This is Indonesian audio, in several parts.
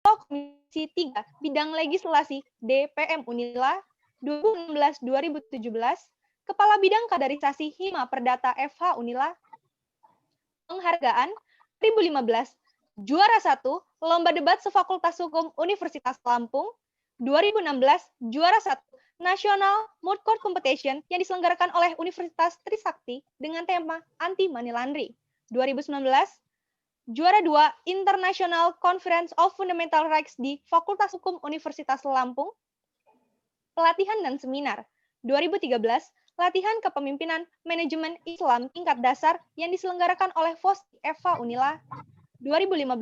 Komisi 3 Bidang Legislasi DPM Unila 2016-2017, Kepala Bidang Kaderisasi Hima Perdata FH Unila. Penghargaan 2015, juara 1 Lomba Debat Sefakultas Hukum Universitas Lampung, 2016 juara 1 National Moot Court Competition yang diselenggarakan oleh Universitas Trisakti dengan tema Anti Money Laundry. 2019 juara 2 International Conference of Fundamental Rights di Fakultas Hukum Universitas Lampung. Pelatihan dan seminar. 2013 latihan kepemimpinan manajemen Islam tingkat dasar yang diselenggarakan oleh FOS FH Unila. 2015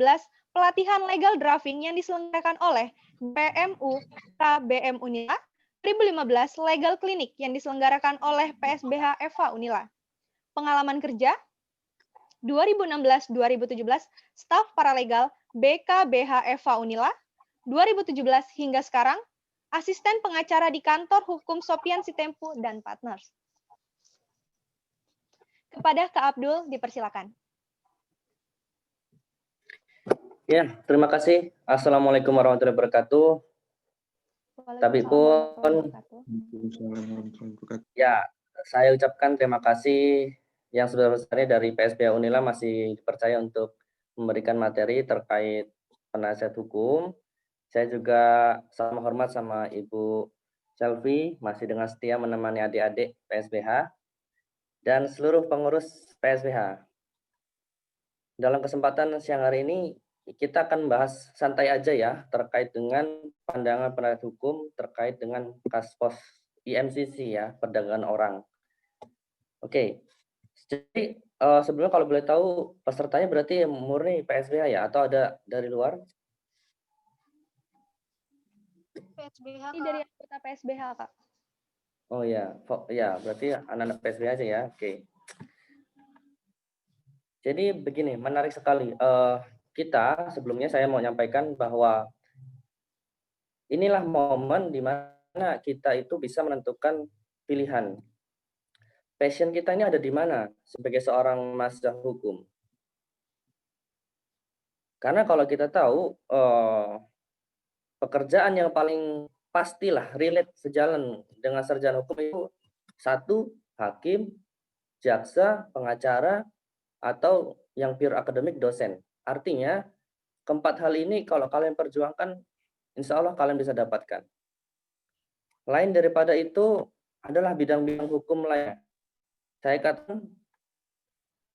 pelatihan legal drafting yang diselenggarakan oleh PMU KBM Unila. 2015 legal clinic yang diselenggarakan oleh PSBH FH Unila. Pengalaman kerja 2016-2017 staf paralegal BKBH FH Unila. 2017 hingga sekarang asisten pengacara di kantor hukum Sopian Sitempu dan Partners. Kepada Kak Abdul, dipersilakan. Ya, terima kasih. Assalamualaikum warahmatullahi wabarakatuh. Tapi pun, ya, saya ucapkan terima kasih yang sebesar-besarnya dari PSBH Unila masih dipercaya untuk memberikan materi terkait penasihat hukum. Saya juga sama hormat sama Ibu Selvi, masih dengan setia menemani adik-adik PSBH dan seluruh pengurus PSBH. Dalam kesempatan siang hari ini, kita akan bahas santai aja ya, terkait dengan pandangan penasihat hukum, terkait dengan kasus IMCC ya, perdagangan orang. Oke, jadi sebelumnya kalau boleh tahu, pesertanya berarti murni PSBH ya, atau ada dari luar? PSBH, ini dari anggota PSBH, Kak. Oh ya, berarti anak-anak PSBH aja ya. Oke. Jadi begini, menarik sekali. Kita sebelumnya saya mau menyampaikan bahwa inilah momen di mana kita itu bisa menentukan pilihan. Passion kita ini ada di mana sebagai seorang mahasiswa hukum. Karena kalau kita tahu pekerjaan yang paling pastilah relate sejalan dengan sarjana hukum itu satu, hakim, jaksa, pengacara, atau yang pure akademik dosen. Artinya keempat hal ini kalau kalian perjuangkan, insya Allah kalian bisa dapatkan. Lain daripada itu adalah bidang-bidang hukum lain. Saya katakan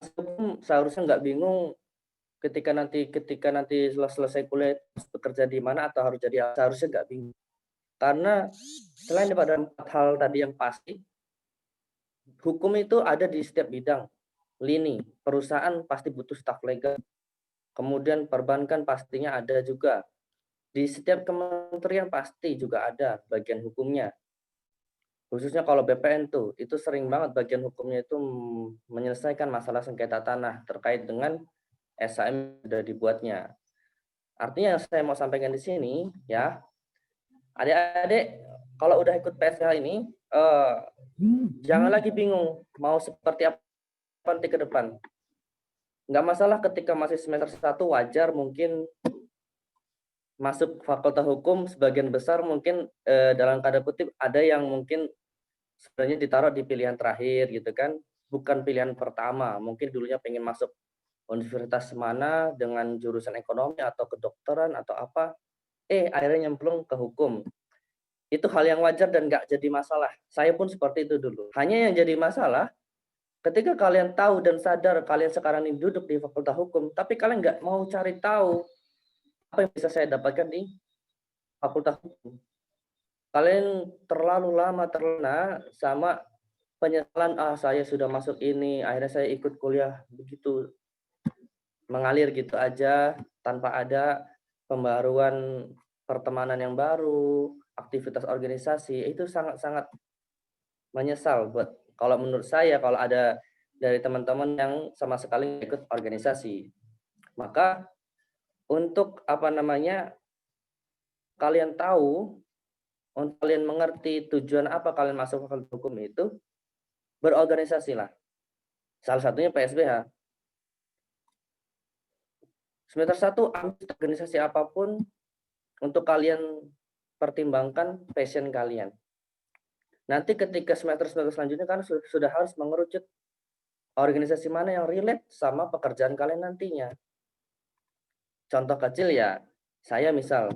hukum seharusnya nggak bingung ketika nanti selesai kuliah bekerja di mana atau harus jadi apa, seharusnya nggak bingung. Karena selain daripada empat hal tadi yang pasti, hukum itu ada di setiap bidang. Lini, perusahaan pasti butuh staf legal. Kemudian perbankan pastinya ada juga. Di setiap kementerian pasti juga ada bagian hukumnya. Khususnya kalau BPN itu sering banget bagian hukumnya itu menyelesaikan masalah sengketa tanah terkait dengan SHM sudah dibuatnya. Artinya yang saya mau sampaikan di sini ya, adik-adik kalau udah ikut PSH ini jangan lagi bingung mau seperti apa nanti ke depan. Nggak masalah ketika masih semester 1 wajar mungkin masuk fakultas hukum sebagian besar mungkin dalam tanda kutip ada yang mungkin sebenarnya ditaruh di pilihan terakhir gitu kan, bukan pilihan pertama. Mungkin dulunya pengen masuk universitas mana dengan jurusan ekonomi atau kedokteran atau apa, akhirnya nyemplung ke hukum. Itu hal yang wajar dan nggak jadi masalah. Saya pun seperti itu dulu. Hanya yang jadi masalah ketika kalian tahu dan sadar kalian sekarang ini duduk di fakultas hukum, tapi kalian nggak mau cari tahu apa yang bisa saya dapatkan di fakultas hukum. Kalian terlalu lama terlena sama penyesalan, saya sudah masuk ini, akhirnya saya ikut kuliah begitu mengalir gitu aja tanpa ada pembaruan pertemanan yang baru, aktivitas organisasi, itu sangat-sangat menyesal buat kalau menurut saya kalau ada dari teman-teman yang sama sekali ikut organisasi. Maka untuk kalian tahu, untuk kalian mengerti tujuan apa kalian masuk fakultas hukum itu, berorganisasilah. Salah satunya PSBH. Semester 1 ambil organisasi apapun, untuk kalian pertimbangkan passion kalian. Nanti ketika semester-semester selanjutnya kan sudah harus mengerucut organisasi mana yang relate sama pekerjaan kalian nantinya. Contoh kecil ya, saya misal,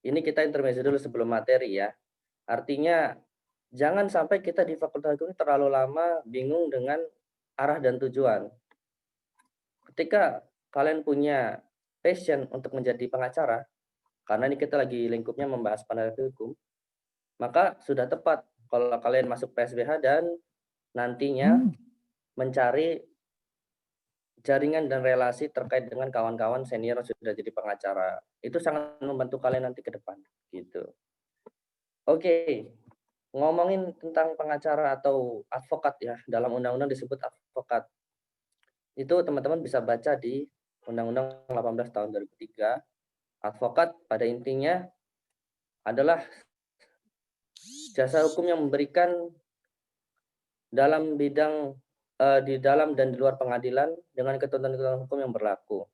ini kita intermezzo dulu sebelum materi ya. Artinya jangan sampai kita di Fakultas Hukum terlalu lama bingung dengan arah dan tujuan. Ketika kalian punya passion untuk menjadi pengacara, karena ini kita lagi lingkupnya membahas penasihat hukum, maka sudah tepat kalau kalian masuk PSBH dan nantinya mencari jaringan dan relasi terkait dengan kawan-kawan senior yang sudah jadi pengacara. Itu sangat membantu kalian nanti ke depan, gitu. Oke, ngomongin tentang pengacara atau advokat ya, dalam undang-undang disebut advokat. Itu teman-teman bisa baca di Undang-Undang 18 tahun 2003. Advokat pada intinya adalah jasa hukum yang memberikan dalam bidang di dalam dan di luar pengadilan dengan ketentuan-ketentuan hukum yang berlaku.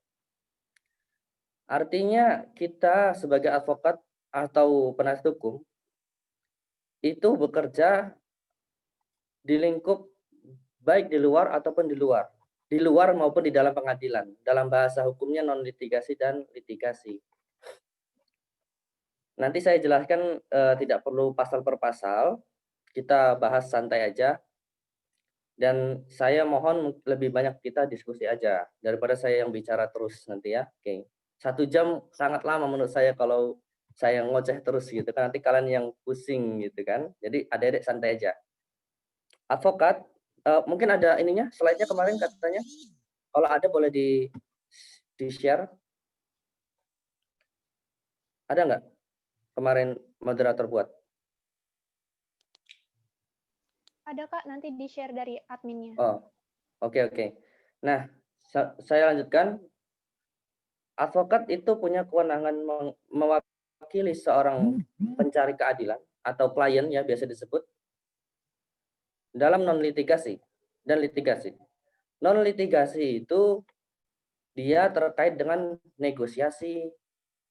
Artinya kita sebagai advokat atau penasihat hukum itu bekerja di lingkup baik di luar ataupun di luar maupun di dalam pengadilan. Dalam bahasa hukumnya non litigasi dan litigasi. Nanti saya jelaskan tidak perlu pasal per pasal, kita bahas santai aja. Dan saya mohon lebih banyak kita diskusi aja daripada saya yang bicara terus nanti ya. Oke. 1 jam sangat lama menurut saya kalau saya ngoceh terus gitu kan, nanti kalian yang pusing gitu kan. Jadi adik-adik santai aja. Advokat, mungkin ada ininya, slide-nya kemarin katanya. Kalau ada boleh di-share. Ada nggak kemarin moderator buat? Ada Kak, nanti di-share dari adminnya. Oh, oke. Nah, saya lanjutkan. Advokat itu punya kewenangan mewakili seorang pencari keadilan atau klien ya biasa disebut dalam non litigasi dan litigasi. Non litigasi itu dia terkait dengan negosiasi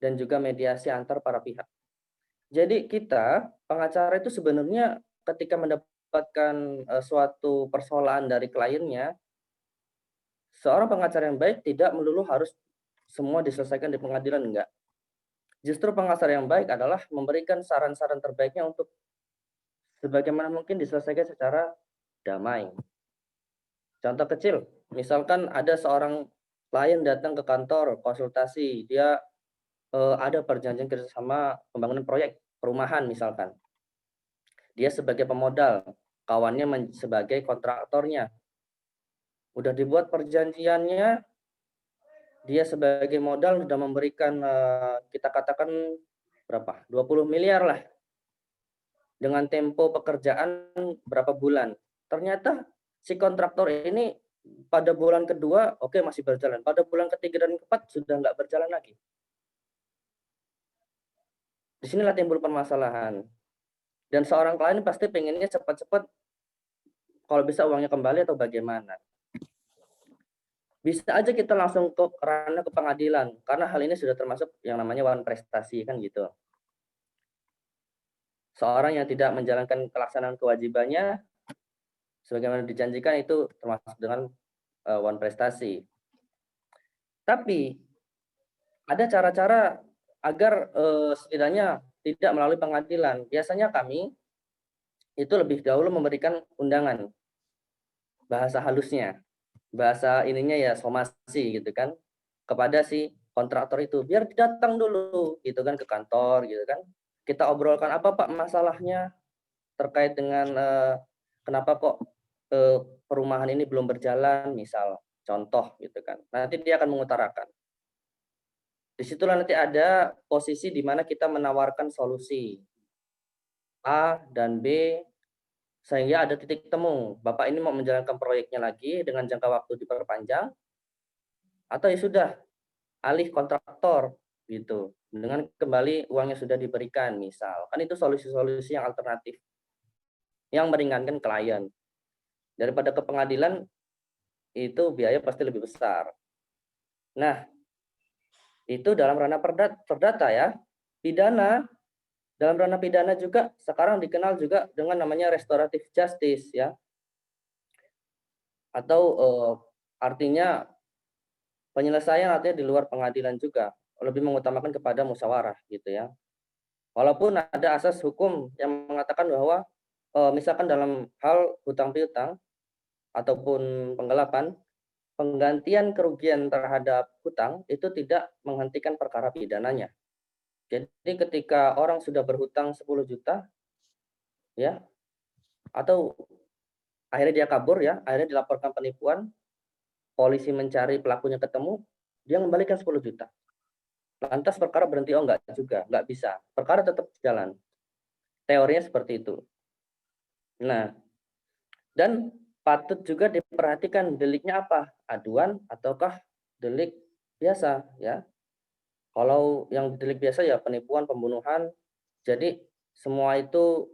dan juga mediasi antar para pihak. Jadi kita pengacara itu sebenarnya ketika mendapatkan suatu persoalan dari kliennya, seorang pengacara yang baik tidak melulu harus semua diselesaikan di pengadilan, enggak. Justru pengacara yang baik adalah memberikan saran-saran terbaiknya untuk sebagaimana mungkin diselesaikan secara damai. Contoh kecil, misalkan ada seorang klien datang ke kantor konsultasi, dia ada perjanjian kerjasama pembangunan proyek perumahan misalkan. Dia sebagai pemodal, kawannya sebagai kontraktornya. Udah dibuat perjanjiannya, dia sebagai modal sudah memberikan kita katakan berapa? 20 miliar lah. Dengan tempo pekerjaan berapa bulan. Ternyata si kontraktor ini pada bulan kedua oke masih berjalan. Pada bulan ketiga dan keempat sudah nggak berjalan lagi. Disinilah timbul permasalahan. Dan seorang klien pasti pengennya cepat-cepat kalau bisa uangnya kembali atau bagaimana. Bisa aja kita langsung ke ranah ke pengadilan karena hal ini sudah termasuk yang namanya wan prestasi kan gitu. Seorang yang tidak menjalankan pelaksanaan kewajibannya sebagaimana dijanjikan itu termasuk dengan wan prestasi. Tapi ada cara-cara agar setidaknya tidak melalui pengadilan. Biasanya kami itu lebih dahulu memberikan undangan bahasa halusnya, bahasa ininya ya somasi gitu kan kepada si kontraktor itu biar datang dulu gitu kan ke kantor gitu kan. Kita obrolkan apa Pak masalahnya terkait dengan kenapa kok perumahan ini belum berjalan misal contoh gitu kan. Nanti dia akan mengutarakan. Disitulah nanti ada posisi di mana kita menawarkan solusi A dan B sehingga ada titik temu. Bapak ini mau menjalankan proyeknya lagi dengan jangka waktu diperpanjang atau ya sudah alih kontraktor gitu. Dengan kembali uangnya sudah diberikan misal. Kan itu solusi-solusi yang alternatif yang meringankan klien. Daripada ke pengadilan itu biaya pasti lebih besar. Nah, Itu dalam ranah perdata ya. Pidana, dalam ranah pidana juga sekarang dikenal juga dengan namanya restoratif justice ya. Atau artinya penyelesaian artinya di luar pengadilan juga, lebih mengutamakan kepada musyawarah gitu ya. Walaupun ada asas hukum yang mengatakan bahwa misalkan dalam hal hutang piutang ataupun penggelapan, penggantian kerugian terhadap hutang itu tidak menghentikan perkara pidananya. Jadi ketika orang sudah berhutang 10 juta ya, atau akhirnya dia kabur ya, akhirnya dilaporkan penipuan, polisi mencari pelakunya ketemu, dia mengembalikan 10 juta. Lantas perkara berhenti? Oh enggak juga, enggak bisa. Perkara tetap jalan. Teorinya seperti itu. Nah, dan patut juga diperhatikan deliknya apa? Aduan ataukah delik biasa ya? Kalau yang delik biasa ya penipuan, pembunuhan. Jadi semua itu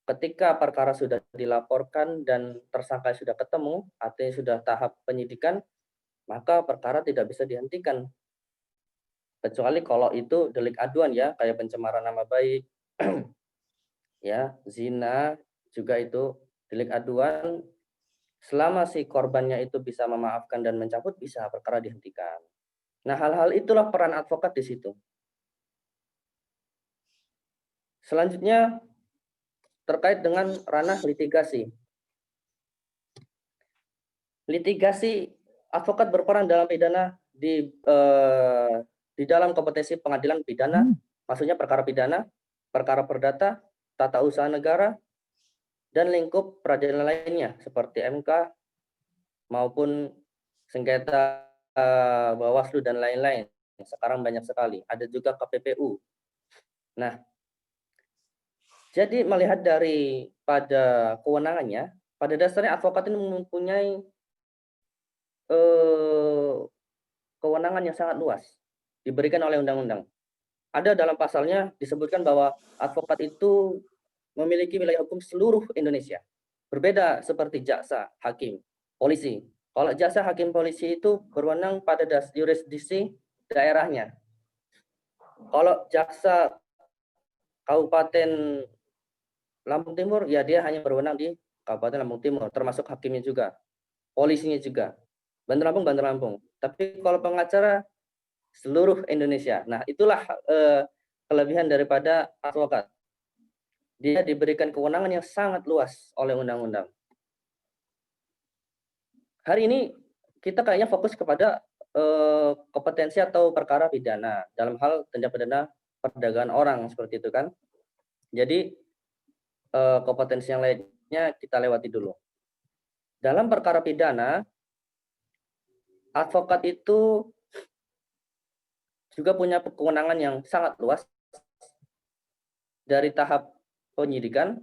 ketika perkara sudah dilaporkan dan tersangka sudah ketemu, artinya sudah tahap penyidikan, maka perkara tidak bisa dihentikan. Kecuali kalau itu delik aduan ya, kayak pencemaran nama baik, ya, zina, juga itu delik aduan. Selama si korbannya itu bisa memaafkan dan mencabut, bisa perkara dihentikan. Nah, hal-hal itulah peran advokat di situ. Selanjutnya terkait dengan ranah litigasi. Litigasi, advokat berperan dalam pidana di dalam kompetensi pengadilan pidana, maksudnya perkara pidana, perkara perdata, tata usaha negara, dan lingkup peradilan lainnya seperti MK maupun sengketa Bawaslu dan lain-lain. Sekarang banyak sekali. Ada juga KPPU. Nah, jadi melihat dari pada kewenangannya, pada dasarnya advokat ini mempunyai kewenangan yang sangat luas diberikan oleh undang-undang. Ada dalam pasalnya disebutkan bahwa advokat itu memiliki wilayah hukum seluruh Indonesia. Berbeda seperti jaksa, hakim, polisi. Kalau jaksa, hakim, polisi itu berwenang pada jurisdiksi daerahnya. Kalau jaksa Kabupaten Lampung Timur, ya dia hanya berwenang di Kabupaten Lampung Timur, termasuk hakimnya juga, polisinya juga. Bandar Lampung. Tapi kalau pengacara seluruh Indonesia. Nah, itulah kelebihan daripada advokat. Dia diberikan kewenangan yang sangat luas oleh undang-undang. Hari ini kita kayaknya fokus kepada kompetensi atau perkara pidana dalam hal tindak pidana perdagangan orang seperti itu kan. Jadi kompetensi yang lainnya kita lewati dulu. Dalam perkara pidana, advokat itu juga punya kewenangan yang sangat luas dari tahap penyidikan,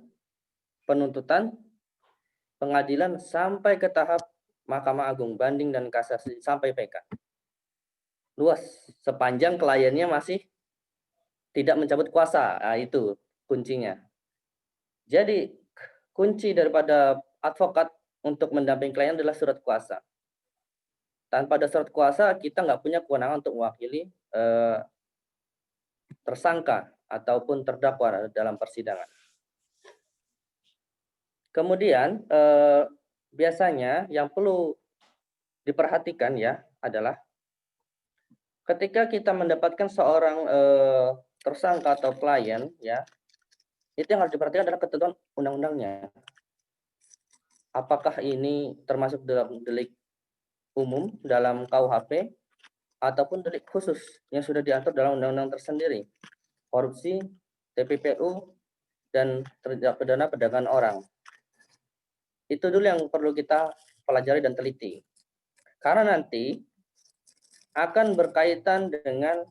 penuntutan, pengadilan sampai ke tahap Mahkamah Agung, banding dan kasasi sampai PK. Luas, sepanjang kliennya masih tidak mencabut kuasa. Nah, itu kuncinya. Jadi kunci daripada advokat untuk mendampingi klien adalah surat kuasa. Tanpa ada surat kuasa, kita nggak punya kewenangan untuk mewakili tersangka ataupun terdakwa dalam persidangan. Kemudian biasanya yang perlu diperhatikan ya adalah ketika kita mendapatkan seorang tersangka atau klien ya, itu yang harus diperhatikan adalah ketentuan undang-undangnya. Apakah ini termasuk dalam delik umum dalam KUHP ataupun delik khusus yang sudah diatur dalam undang-undang tersendiri, korupsi, TPPU, dan tindak pidana perdagangan orang. Itu dulu yang perlu kita pelajari dan teliti. Karena nanti akan berkaitan dengan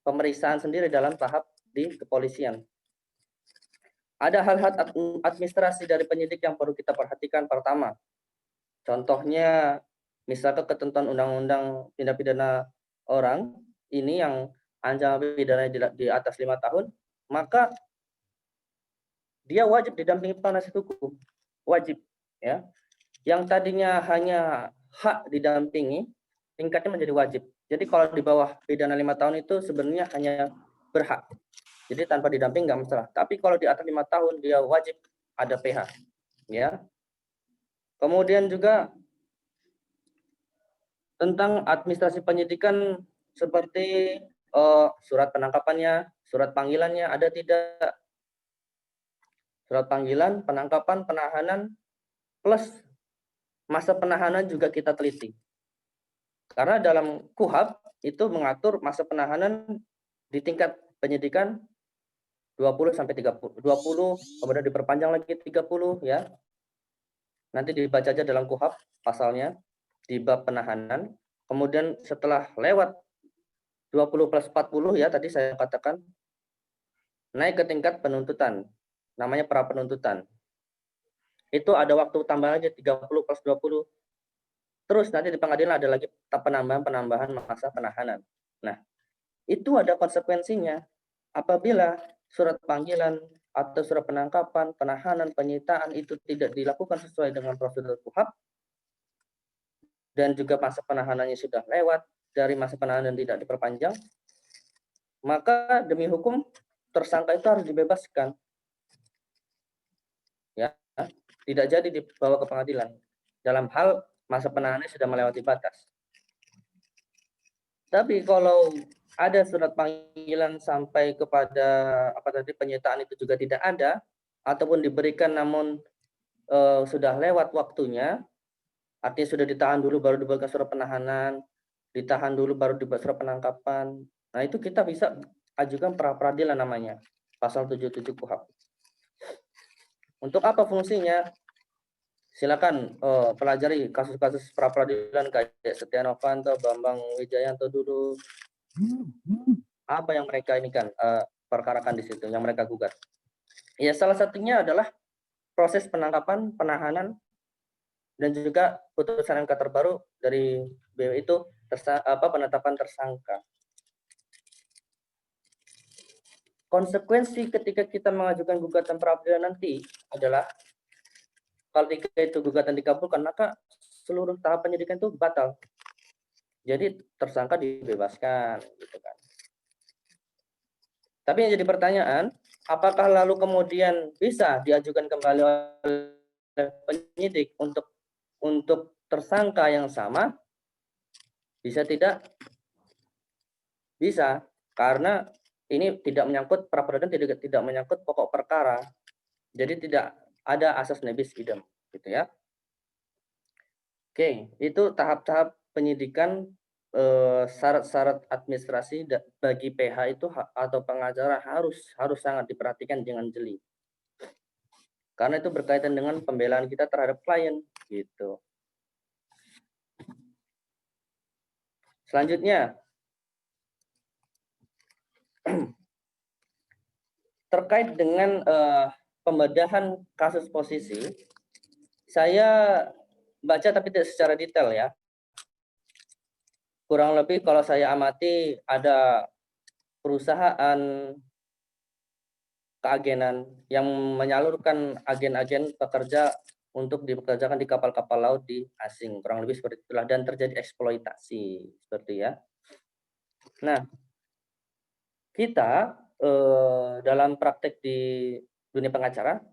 pemeriksaan sendiri dalam tahap di kepolisian. Ada hal-hal administrasi dari penyidik yang perlu kita perhatikan. Pertama, contohnya misalkan ketentuan undang-undang tindak pidana orang ini yang ancaman pidana di atas 5 tahun, maka dia wajib didampingi penasihat hukum. Wajib ya. Yang tadinya hanya hak didampingi, tingkatnya menjadi wajib. Jadi kalau di bawah pidana 5 tahun itu sebenarnya hanya berhak. Jadi tanpa didamping nggak masalah. Tapi kalau di atas 5 tahun dia wajib ada PH, ya. Kemudian juga tentang administrasi penyidikan seperti surat penangkapannya, surat panggilannya ada tidak, surat panggilan, penangkapan, penahanan, plus masa penahanan juga kita teliti. Karena dalam KUHP itu mengatur masa penahanan di tingkat penyidikan 20 sampai 30, 20, kemudian diperpanjang lagi 30 ya. Nanti dibaca aja dalam KUHP pasalnya di bab penahanan. Kemudian setelah lewat 20 plus 40 ya tadi saya katakan, naik ke tingkat penuntutan. Namanya pra penuntutan. Itu ada waktu tambah aja 30 plus 20. Terus nanti di pengadilan ada lagi penambahan masa penahanan. Nah, itu ada konsekuensinya. Apabila surat panggilan atau surat penangkapan, penahanan, penyitaan itu tidak dilakukan sesuai dengan prosedur KUHP, dan juga masa penahanannya sudah lewat, dari masa penahanan tidak diperpanjang, maka demi hukum tersangka itu harus dibebaskan. Ya, tidak jadi dibawa ke pengadilan dalam hal masa penahanannya sudah melewati batas. Tapi kalau ada surat panggilan sampai kepada penyitaan itu juga tidak ada, ataupun diberikan namun sudah lewat waktunya, artinya sudah ditahan dulu baru diberikan surat penahanan, ditahan dulu baru dibuat surat penangkapan. Nah, itu kita bisa ajukan pra peradilan namanya, pasal 77 KUHP. Untuk apa fungsinya? Silakan pelajari kasus-kasus pra peradilan kayak Setia Novanto, Bambang Wijayanto dulu. Apa yang mereka ini kan perkarakan di situ, yang mereka gugat. Ya, salah satunya adalah proses penangkapan, penahanan, dan juga putusan MK terbaru dari BW itu penetapan tersangka. Konsekuensi ketika kita mengajukan gugatan pra peradilan nanti adalah kalau itu gugatan dikabulkan, maka seluruh tahap penyidikan itu batal. Jadi tersangka dibebaskan, gitu kan. Tapi yang jadi pertanyaan, apakah lalu kemudian bisa diajukan kembali oleh penyidik untuk tersangka yang sama? Bisa tidak? Bisa, karena ini tidak menyangkut pra peradilan, tidak menyangkut pokok perkara. Jadi tidak ada asas nebis idem, gitu ya. Oke, itu tahap-tahap penyidikan, syarat-syarat administrasi bagi PH itu atau pengacara harus sangat diperhatikan dengan jeli. Karena itu berkaitan dengan pembelaan kita terhadap klien, gitu. Selanjutnya, terkait dengan pembedahan kasus posisi, saya baca tapi tidak secara detail ya. Kurang lebih kalau saya amati ada perusahaan keagenan yang menyalurkan agen-agen pekerja untuk dipekerjakan di kapal-kapal laut di asing. Kurang lebih seperti itulah, dan terjadi eksploitasi seperti ya. Nah, kita dalam praktek di dunia pengacara,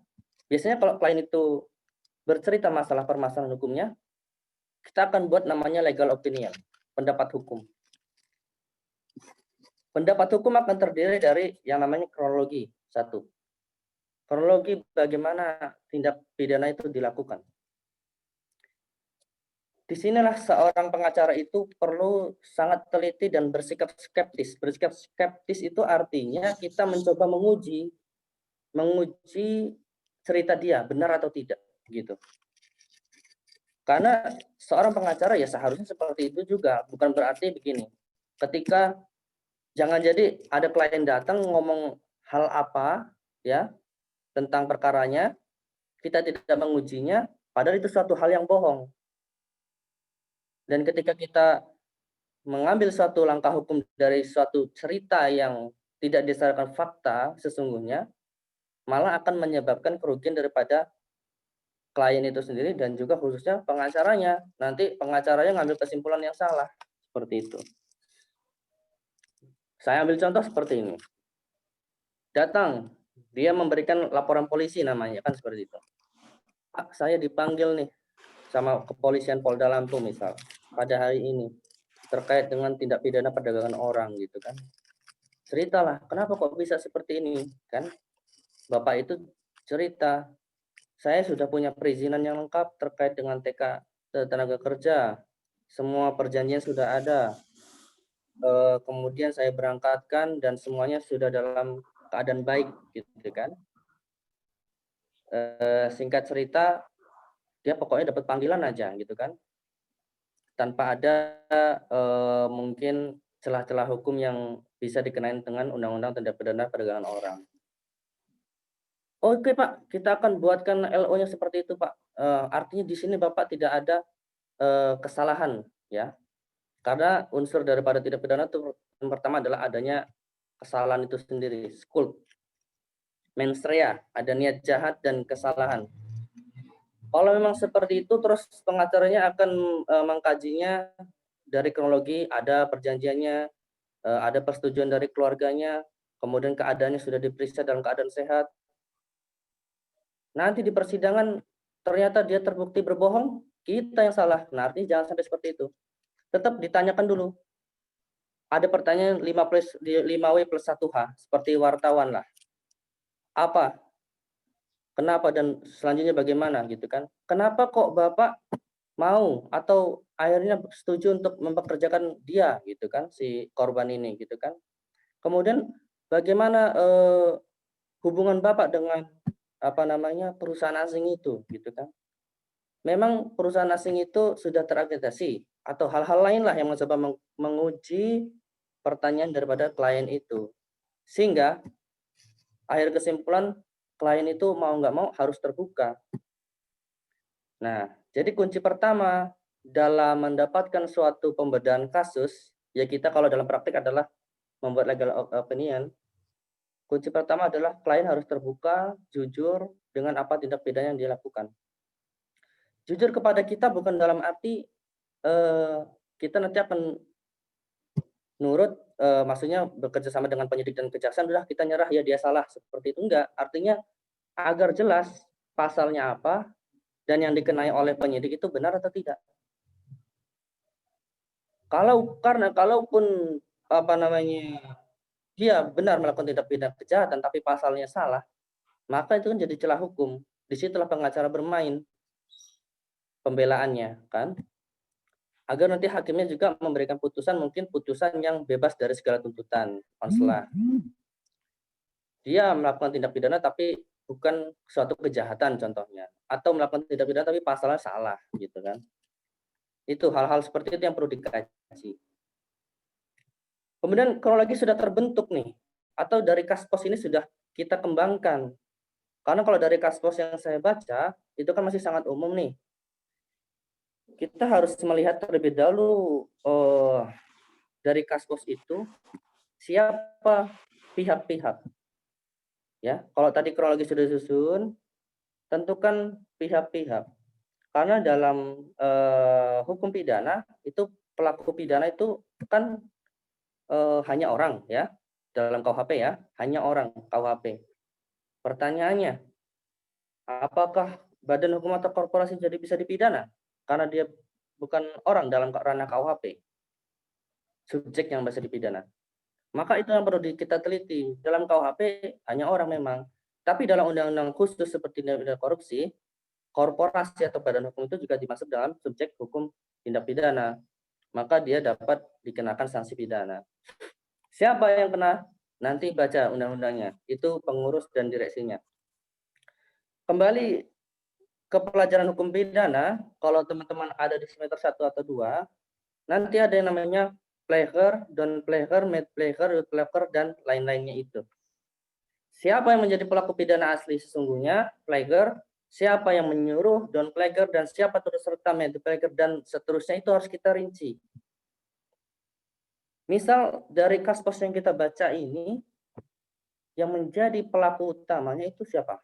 biasanya kalau klien itu bercerita masalah permasalahan hukumnya, kita akan buat namanya legal opinion, pendapat hukum. Pendapat hukum akan terdiri dari yang namanya kronologi. Satu, kronologi bagaimana tindak pidana itu dilakukan. Disinilah seorang pengacara itu perlu sangat teliti dan bersikap skeptis. Bersikap skeptis itu artinya kita mencoba menguji cerita dia benar atau tidak, gitu. Karena seorang pengacara ya seharusnya seperti itu juga, bukan berarti begini. Ketika jangan jadi ada klien datang ngomong hal apa ya tentang perkaranya, kita tidak mengujinya, padahal itu suatu hal yang bohong. Dan ketika kita mengambil suatu langkah hukum dari suatu cerita yang tidak didasarkan fakta sesungguhnya, malah akan menyebabkan kerugian daripada klien itu sendiri dan juga khususnya pengacaranya. Nanti pengacaranya ngambil kesimpulan yang salah, seperti itu. Saya ambil contoh seperti ini. Datang, dia memberikan laporan polisi namanya, kan seperti itu. Saya dipanggil nih sama kepolisian Polda Lampung misal, pada hari ini, terkait dengan tindak pidana perdagangan orang gitu kan. Ceritalah, kenapa kok bisa seperti ini kan? Bapak itu cerita, saya sudah punya perizinan yang lengkap terkait dengan TK tenaga kerja, semua perjanjian sudah ada. Kemudian saya berangkatkan dan semuanya sudah dalam keadaan baik gitu kan. Singkat cerita, dia pokoknya dapat panggilan aja gitu kan, tanpa ada mungkin celah-celah hukum yang bisa dikenain dengan Undang-Undang Tindak Pidana Perdagangan Orang. Oke Pak, kita akan buatkan LO-nya seperti itu Pak. Artinya di sini Bapak tidak ada kesalahan ya, karena unsur daripada tindak pidana itu yang pertama adalah adanya kesalahan itu sendiri, skuld, mens rea, ada niat jahat dan kesalahan. Kalau memang seperti itu, terus pengacaranya akan mengkajinya dari kronologi, ada perjanjiannya, ada persetujuan dari keluarganya, kemudian keadaannya sudah diperiksa dalam keadaan sehat. Nanti di persidangan ternyata dia terbukti berbohong, kita yang salah. Nah, artinya jangan sampai seperti itu. Tetap ditanyakan dulu. Ada pertanyaan 5W plus 1H, seperti wartawan lah. Apa? Kenapa dan selanjutnya bagaimana gitu kan? Kenapa kok Bapak mau atau akhirnya setuju untuk mempekerjakan dia gitu kan, si korban ini gitu kan? Kemudian bagaimana hubungan Bapak dengan apa namanya perusahaan asing itu gitu kan? Memang perusahaan asing itu sudah terakreditasi atau hal-hal lain lah yang mencoba menguji pertanyaan daripada klien itu, sehingga akhir kesimpulan klien itu mau nggak mau harus terbuka. Nah, jadi kunci pertama dalam mendapatkan suatu pembedahan kasus, ya kita kalau dalam praktik adalah membuat legal opinion, kunci pertama adalah klien harus terbuka, jujur dengan apa tindak pidana yang dia lakukan. Jujur kepada kita bukan dalam arti kita nanti akan nurut, maksudnya bekerja sama dengan penyidik dan kejaksaan, udah kita nyerah ya dia salah, seperti itu enggak. Artinya agar jelas pasalnya apa dan yang dikenai oleh penyidik itu benar atau tidak. Kalaupun apa namanya dia benar melakukan tindak pidana kejahatan tapi pasalnya salah, maka itu kan jadi celah hukum. Disitulah pengacara bermain pembelaannya kan, agar nanti hakimnya juga memberikan putusan mungkin putusan yang bebas dari segala tuntutan konsela. Dia melakukan tindak pidana tapi bukan suatu kejahatan contohnya, atau melakukan tindak pidana tapi pasalnya salah gitu kan. Itu hal-hal seperti itu yang perlu dikaji. Kemudian kronologi sudah terbentuk nih, atau dari kaspos ini sudah kita kembangkan. Karena kalau dari kaspos yang saya baca, itu kan masih sangat umum nih. Kita harus melihat terlebih dahulu dari kaspos itu, siapa pihak-pihak. Ya, kalau tadi kronologi sudah disusun, tentukan pihak-pihak. Karena dalam hukum pidana, itu pelaku pidana itu kan hanya orang ya, dalam KUHP ya, hanya orang KUHP. Pertanyaannya, apakah badan hukum atau korporasi jadi bisa dipidana? Karena dia bukan orang dalam ranah KUHP, subjek yang bisa dipidana. Maka itu yang perlu kita teliti. Dalam KUHP hanya orang memang. Tapi dalam undang-undang khusus seperti tindak pidana korupsi, korporasi atau badan hukum itu juga dimasuk dalam subjek hukum tindak pidana. Maka dia dapat dikenakan sanksi pidana. Siapa yang kena? Nanti baca undang-undangnya. Itu pengurus dan direksinya. Kembali ke pelajaran hukum pidana, kalau teman-teman ada di semester 1 atau 2, nanti ada yang namanya player, don player, made player, youth player, dan lain-lainnya itu. Siapa yang menjadi pelaku pidana asli sesungguhnya, player, siapa yang menyuruh, don player, dan siapa turut serta made player, dan seterusnya itu harus kita rinci. Misal dari kaspos yang kita baca ini, yang menjadi pelaku utamanya itu siapa?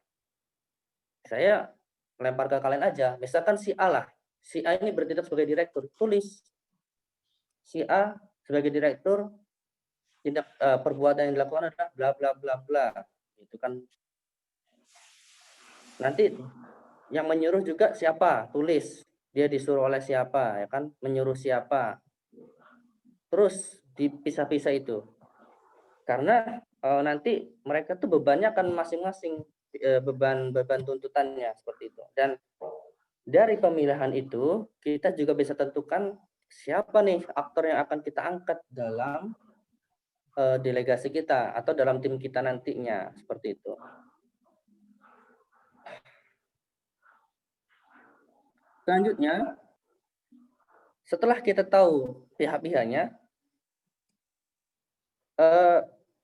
Saya lempar ke kalian aja. Misalkan si A lah. Si A ini bertindak sebagai direktur. Tulis si A sebagai direktur perbuatan yang dilakukan adalah bla bla bla bla. Itu kan nanti yang menyuruh juga siapa? Tulis. Dia disuruh oleh siapa, ya kan? Menyuruh siapa. Terus dipisah-pisah itu. Karena nanti mereka tuh bebannya akan masing-masing, beban tuntutannya seperti itu. Dan dari pemilihan itu kita juga bisa tentukan siapa nih aktor yang akan kita angkat dalam delegasi kita atau dalam tim kita nantinya, seperti itu. Selanjutnya, setelah kita tahu pihak-pihaknya,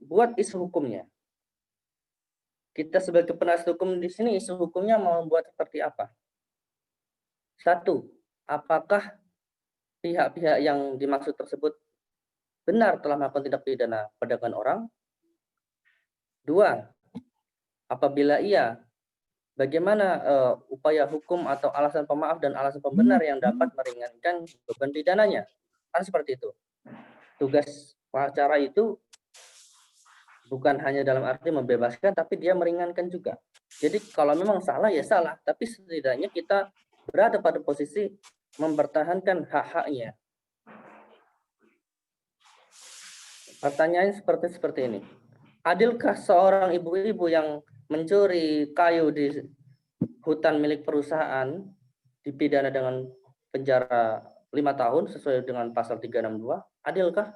buat isu hukumnya. Kita sebagai penasihat hukum di sini, isu hukumnya mau buat seperti apa? Satu, apakah pihak-pihak yang dimaksud tersebut benar telah melakukan tindak pidana perdagangan orang? Dua, apabila iya, bagaimana upaya hukum atau alasan pemaaf dan alasan pembenar yang dapat meringankan beban pidananya? Kan seperti itu. Tugas pengacara itu bukan hanya dalam arti membebaskan, tapi dia meringankan juga. Jadi kalau memang salah ya salah, tapi setidaknya kita berada pada posisi mempertahankan hak-haknya. Pertanyaannya seperti ini. Adilkah seorang ibu-ibu yang mencuri kayu di hutan milik perusahaan dipidana dengan penjara 5 tahun sesuai dengan pasal 362? Adilkah?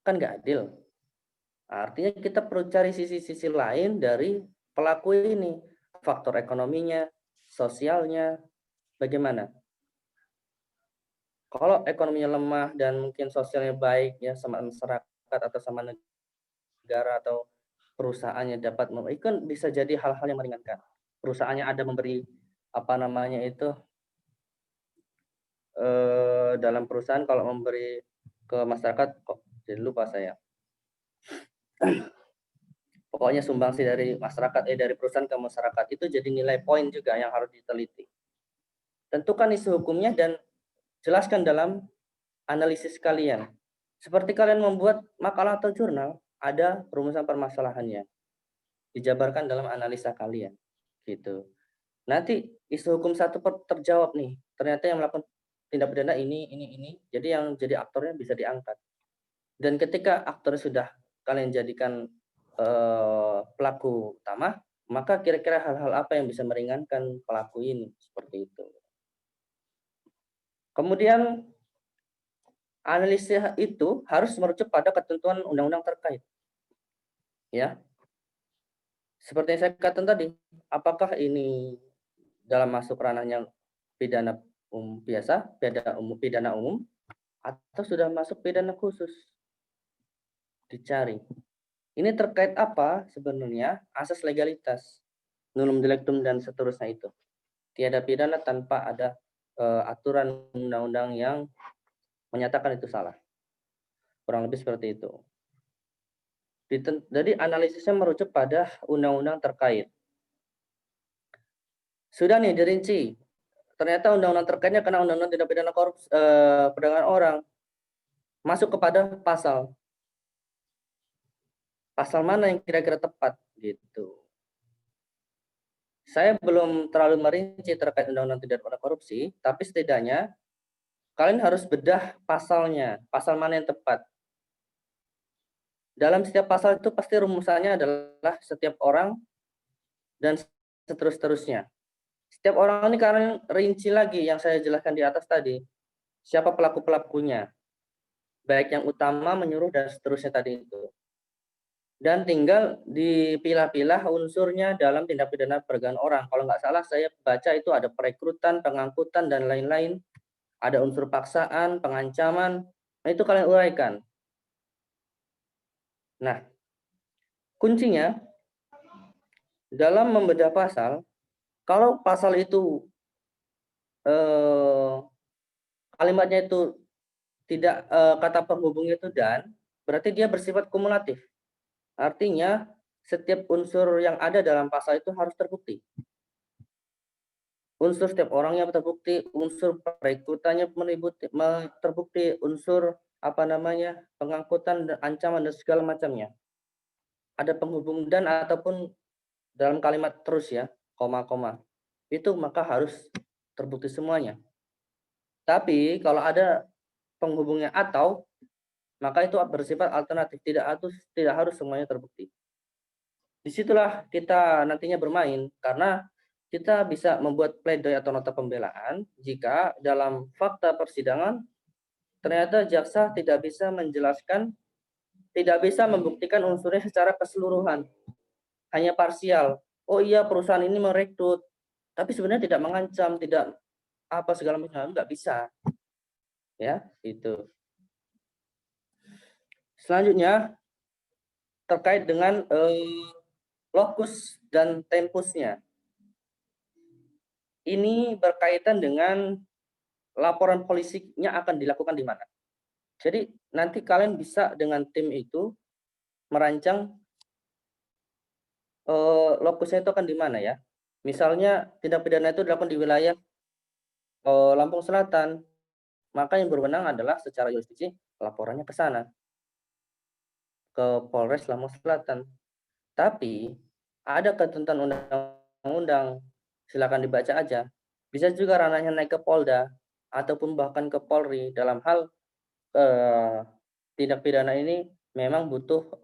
Kan nggak adil. Artinya kita perlu cari sisi-sisi lain dari pelaku ini. Faktor ekonominya, sosialnya, bagaimana? Kalau ekonominya lemah dan mungkin sosialnya baik ya sama masyarakat atau sama negara atau perusahaannya dapat itu kan bisa jadi hal-hal yang meringankan. Perusahaannya ada memberi apa namanya itu dalam perusahaan kalau memberi ke masyarakat kok jadi lupa saya. Pokoknya sumbangsi dari masyarakat dari perusahaan ke masyarakat itu jadi nilai poin juga yang harus diteliti. Tentukan isu hukumnya dan jelaskan dalam analisis kalian. Seperti kalian membuat makalah atau jurnal, ada rumusan permasalahannya. Dijabarkan dalam analisa kalian. Gitu. Nanti isu hukum satu terjawab nih. Ternyata yang melakukan tindak pidana ini. Jadi yang jadi aktornya bisa diangkat. Dan ketika aktor sudah kalian jadikan pelaku utama, maka kira-kira hal-hal apa yang bisa meringankan pelaku ini seperti itu. Kemudian analisis itu harus merujuk pada ketentuan undang-undang terkait. Ya. Seperti yang saya katakan tadi, apakah ini dalam masuk ranahnya pidana umum biasa, pidana umum atau sudah masuk pidana khusus? Dicari. Ini terkait apa sebenarnya? Asas legalitas, nulum delictum dan seterusnya itu. Tiada pidana tanpa ada aturan undang-undang yang menyatakan itu salah. Kurang lebih seperti itu. Jadi analisisnya merujuk pada undang-undang terkait. Sudah nih dirinci. Ternyata undang-undang terkaitnya kena undang-undang tindak pidana korupsi perdagangan orang. Masuk kepada pasal. Pasal mana yang kira-kira tepat gitu. Saya belum terlalu merinci terkait undang-undang tindak pidana korupsi, tapi setidaknya kalian harus bedah pasalnya, pasal mana yang tepat. Dalam setiap pasal itu pasti rumusannya adalah setiap orang dan seterusnya. Setiap orang ini karena rinci lagi yang saya jelaskan di atas tadi. Siapa pelaku-pelakunya, baik yang utama, menyuruh, dan seterusnya tadi itu. Dan tinggal dipilah-pilah unsurnya dalam tindak pidana perdagangan orang. Kalau nggak salah saya baca itu ada perekrutan, pengangkutan, dan lain-lain. Ada unsur paksaan, pengancaman. Nah, itu kalian uraikan. Nah, kuncinya dalam membedah pasal, kalau pasal itu kalimatnya itu tidak kata penghubungnya itu dan, berarti dia bersifat kumulatif. Artinya setiap unsur yang ada dalam pasal itu harus terbukti. Unsur setiap orangnya terbukti, unsur perekrutannya terbukti, unsur pengangkutan dan ancaman dan segala macamnya. Ada penghubung dan ataupun dalam kalimat terus ya, koma-koma. Itu maka harus terbukti semuanya. Tapi kalau ada penghubungnya atau, maka itu bersifat alternatif, tidak harus semuanya terbukti. Disitulah kita nantinya bermain, karena kita bisa membuat pledoi atau nota pembelaan jika dalam fakta persidangan ternyata jaksa tidak bisa menjelaskan, tidak bisa membuktikan unsurnya secara keseluruhan, hanya parsial. Oh iya, perusahaan ini merekrut, tapi sebenarnya tidak mengancam, tidak apa segala macam, nggak bisa. Ya, itu. Selanjutnya terkait dengan lokus dan tempusnya. Ini berkaitan dengan laporan polisinya akan dilakukan di mana. Jadi nanti kalian bisa dengan tim itu merancang lokusnya itu akan di mana ya. Misalnya tindak pidana itu dilakukan di wilayah Lampung Selatan, maka yang berwenang adalah secara jurisdiksi laporannya ke sana, ke Polres Lampung Selatan. Tapi ada ketentuan undang-undang, silakan dibaca aja. Bisa juga ranahnya naik ke Polda ataupun bahkan ke Polri dalam hal tindak pidana ini memang butuh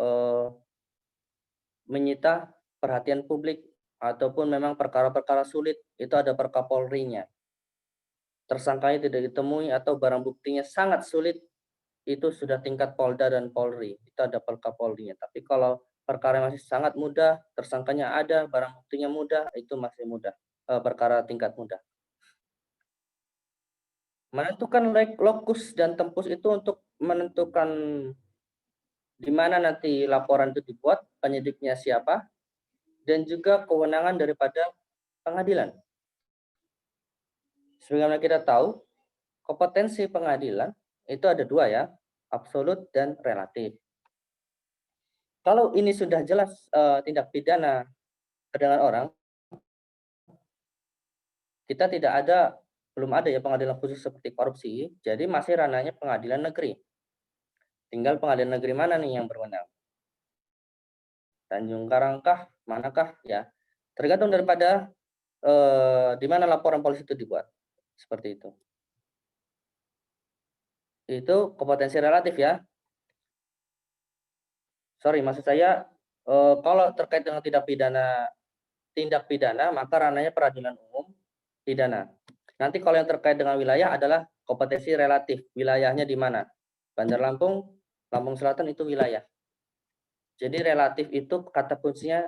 menyita perhatian publik ataupun memang perkara-perkara sulit, itu ada Perkapolrinya. Tersangkanya tidak ditemui atau barang buktinya sangat sulit, itu sudah tingkat Polda dan Polri, itu ada Perkapolrinya. Tapi kalau perkara masih sangat mudah, tersangkanya ada, barang buktinya mudah, itu masih mudah, perkara tingkat mudah. Menentukan lokus dan tempus itu untuk menentukan di mana nanti laporan itu dibuat, penyidiknya siapa, dan juga kewenangan daripada pengadilan. Sebagaimana kita tahu, kompetensi pengadilan itu ada dua ya, absolut dan relatif. Kalau ini sudah jelas tindak pidana perdagangan orang, kita belum ada ya pengadilan khusus seperti korupsi, jadi masih ranahnya pengadilan negeri. Tinggal pengadilan negeri mana nih yang berwenang? Tanjung Karang kah, manakah ya? Tergantung daripada di mana laporan polisi itu dibuat. Seperti itu. Itu kompetensi relatif ya. Sorry, maksud saya kalau terkait dengan tindak pidana maka ranahnya peradilan umum pidana. Nanti kalau yang terkait dengan wilayah adalah kompetensi relatif, wilayahnya di mana? Bandar Lampung, Lampung Selatan itu wilayah. Jadi relatif itu kata kuncinya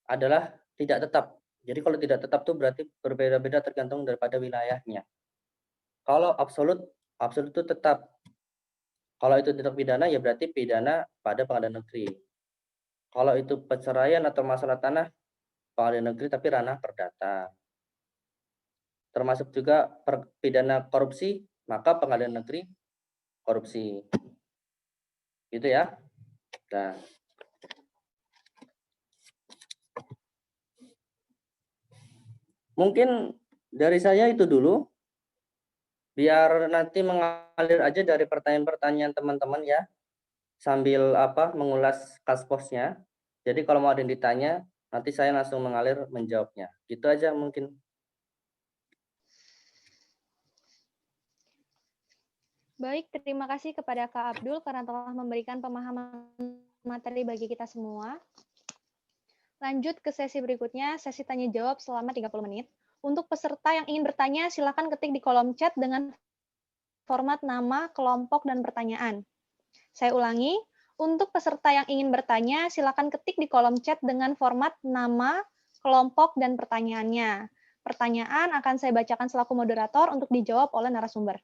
adalah tidak tetap. Jadi kalau tidak tetap itu berarti berbeda-beda tergantung daripada wilayahnya. Kalau absolut itu tetap. Kalau itu tindak pidana ya berarti pidana pada pengadilan negeri. Kalau itu perceraian atau masalah tanah, pengadilan negeri tapi ranah perdata. Termasuk juga pidana korupsi, maka pengadilan negeri korupsi. Gitu ya. Nah, mungkin dari saya itu dulu. Biar nanti mengalir aja dari pertanyaan-pertanyaan teman-teman ya. Sambil mengulas kasposnya. Jadi kalau mau ada yang ditanya, nanti saya langsung mengalir menjawabnya. Gitu aja mungkin. Baik, terima kasih kepada Kak Abdul karena telah memberikan pemahaman materi bagi kita semua. Lanjut ke sesi berikutnya, sesi tanya jawab selama 30 menit. Untuk peserta yang ingin bertanya, silakan ketik di kolom chat dengan format nama, kelompok, dan pertanyaan. Saya ulangi, untuk peserta yang ingin bertanya, silakan ketik di kolom chat dengan format nama, kelompok, dan pertanyaannya. Pertanyaan akan saya bacakan selaku moderator untuk dijawab oleh narasumber.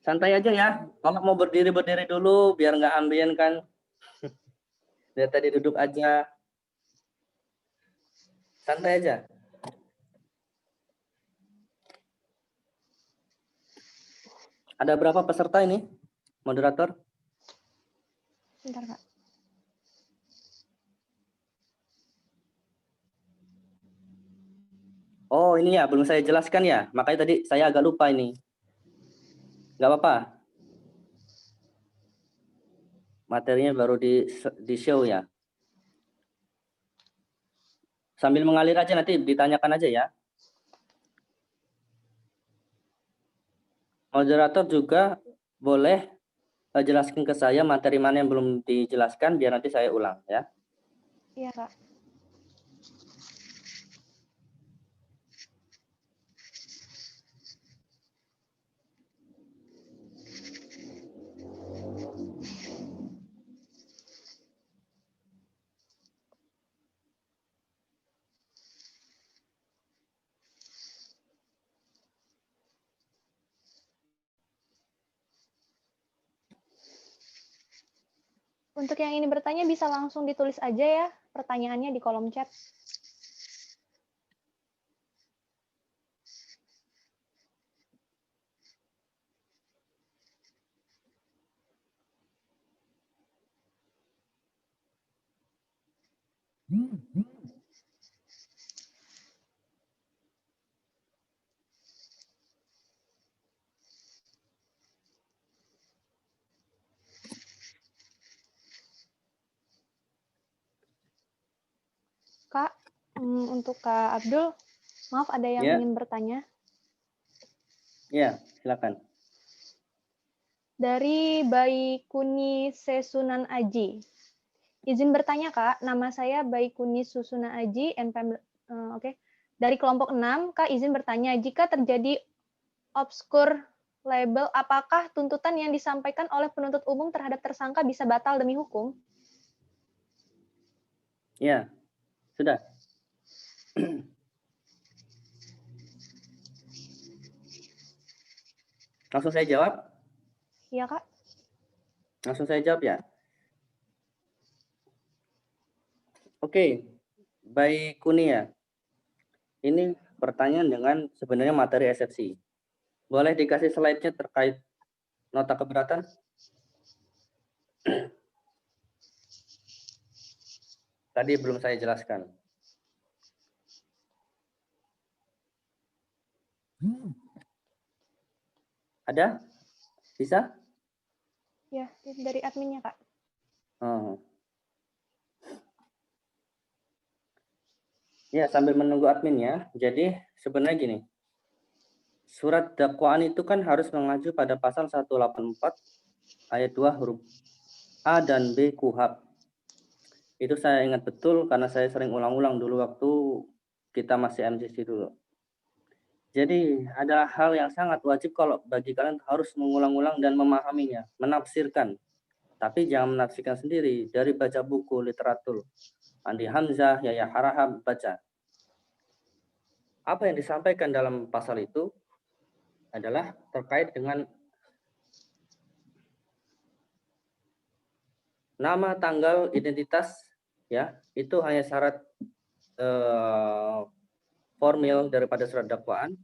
Santai aja ya. Kalau mau berdiri dulu biar nggak ambien kan. Biar tadi duduk aja. Santai aja. Ada berapa peserta ini, moderator? Bentar, Kak. Oh, ini ya, belum saya jelaskan ya. Makanya tadi saya agak lupa ini. Nggak apa-apa. materinya baru di show ya. Sambil mengalir aja, nanti ditanyakan aja ya. Moderator juga boleh jelaskan ke saya materi mana yang belum dijelaskan, biar nanti saya ulang ya. Iya, Kak. Untuk yang ini bertanya bisa langsung ditulis aja ya pertanyaannya di kolom chat. Kak, untuk Kak Abdul, maaf ada yang Ya. ingin bertanya. Ya, silakan. Dari Baikuni Sesunan Aji. Izin bertanya, Kak. Nama saya Baikuni Susuna Aji, NPM, oke. Dari kelompok 6, Kak izin bertanya, jika terjadi obskur label, apakah tuntutan yang disampaikan oleh penuntut umum terhadap tersangka bisa batal demi hukum? Ya, sudah. Langsung saya jawab? Iya, Kak. Langsung saya jawab ya? Oke, baik Kunia. Ini pertanyaan dengan sebenarnya materi eksepsi. Boleh dikasih slide-nya terkait nota keberatan? Tadi belum saya jelaskan. Ada? Bisa? Ya, dari adminnya, Kak. Oh. Ya, sambil menunggu adminnya, jadi sebenarnya gini. Surat dakwaan itu kan harus mengacu pada pasal 184 ayat 2 huruf A dan B KUHP. Itu saya ingat betul karena saya sering ulang-ulang dulu waktu kita masih MCC dulu. Jadi adalah hal yang sangat wajib kalau bagi kalian harus mengulang-ulang dan memahaminya, menafsirkan. Tapi jangan menafsirkan sendiri, dari baca buku, literatur. Andi Hamzah, Yahya Harahap, baca. Apa yang disampaikan dalam pasal itu adalah terkait dengan nama, tanggal, identitas, ya, itu hanya syarat formil daripada surat dakwaan.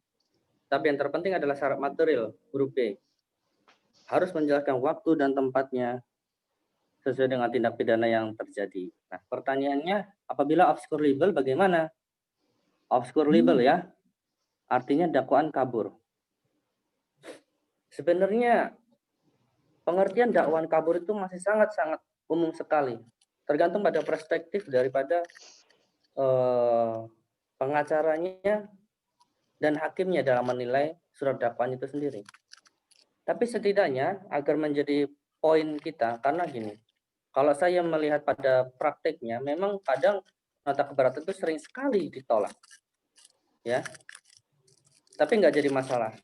Tapi yang terpenting adalah syarat material, huruf B. Harus menjelaskan waktu dan tempatnya sesuai dengan tindak pidana yang terjadi. Nah, pertanyaannya, apabila obscure libel bagaimana? Obscure libel ya, artinya dakwaan kabur. Sebenarnya pengertian dakwaan kabur itu masih sangat-sangat umum sekali. Tergantung pada perspektif daripada pengacaranya dan hakimnya dalam menilai surat dakwaan itu sendiri. Tapi setidaknya agar menjadi poin kita, karena gini, kalau saya melihat pada prakteknya, memang kadang nota keberatan itu sering sekali ditolak, ya. Tapi nggak jadi masalah.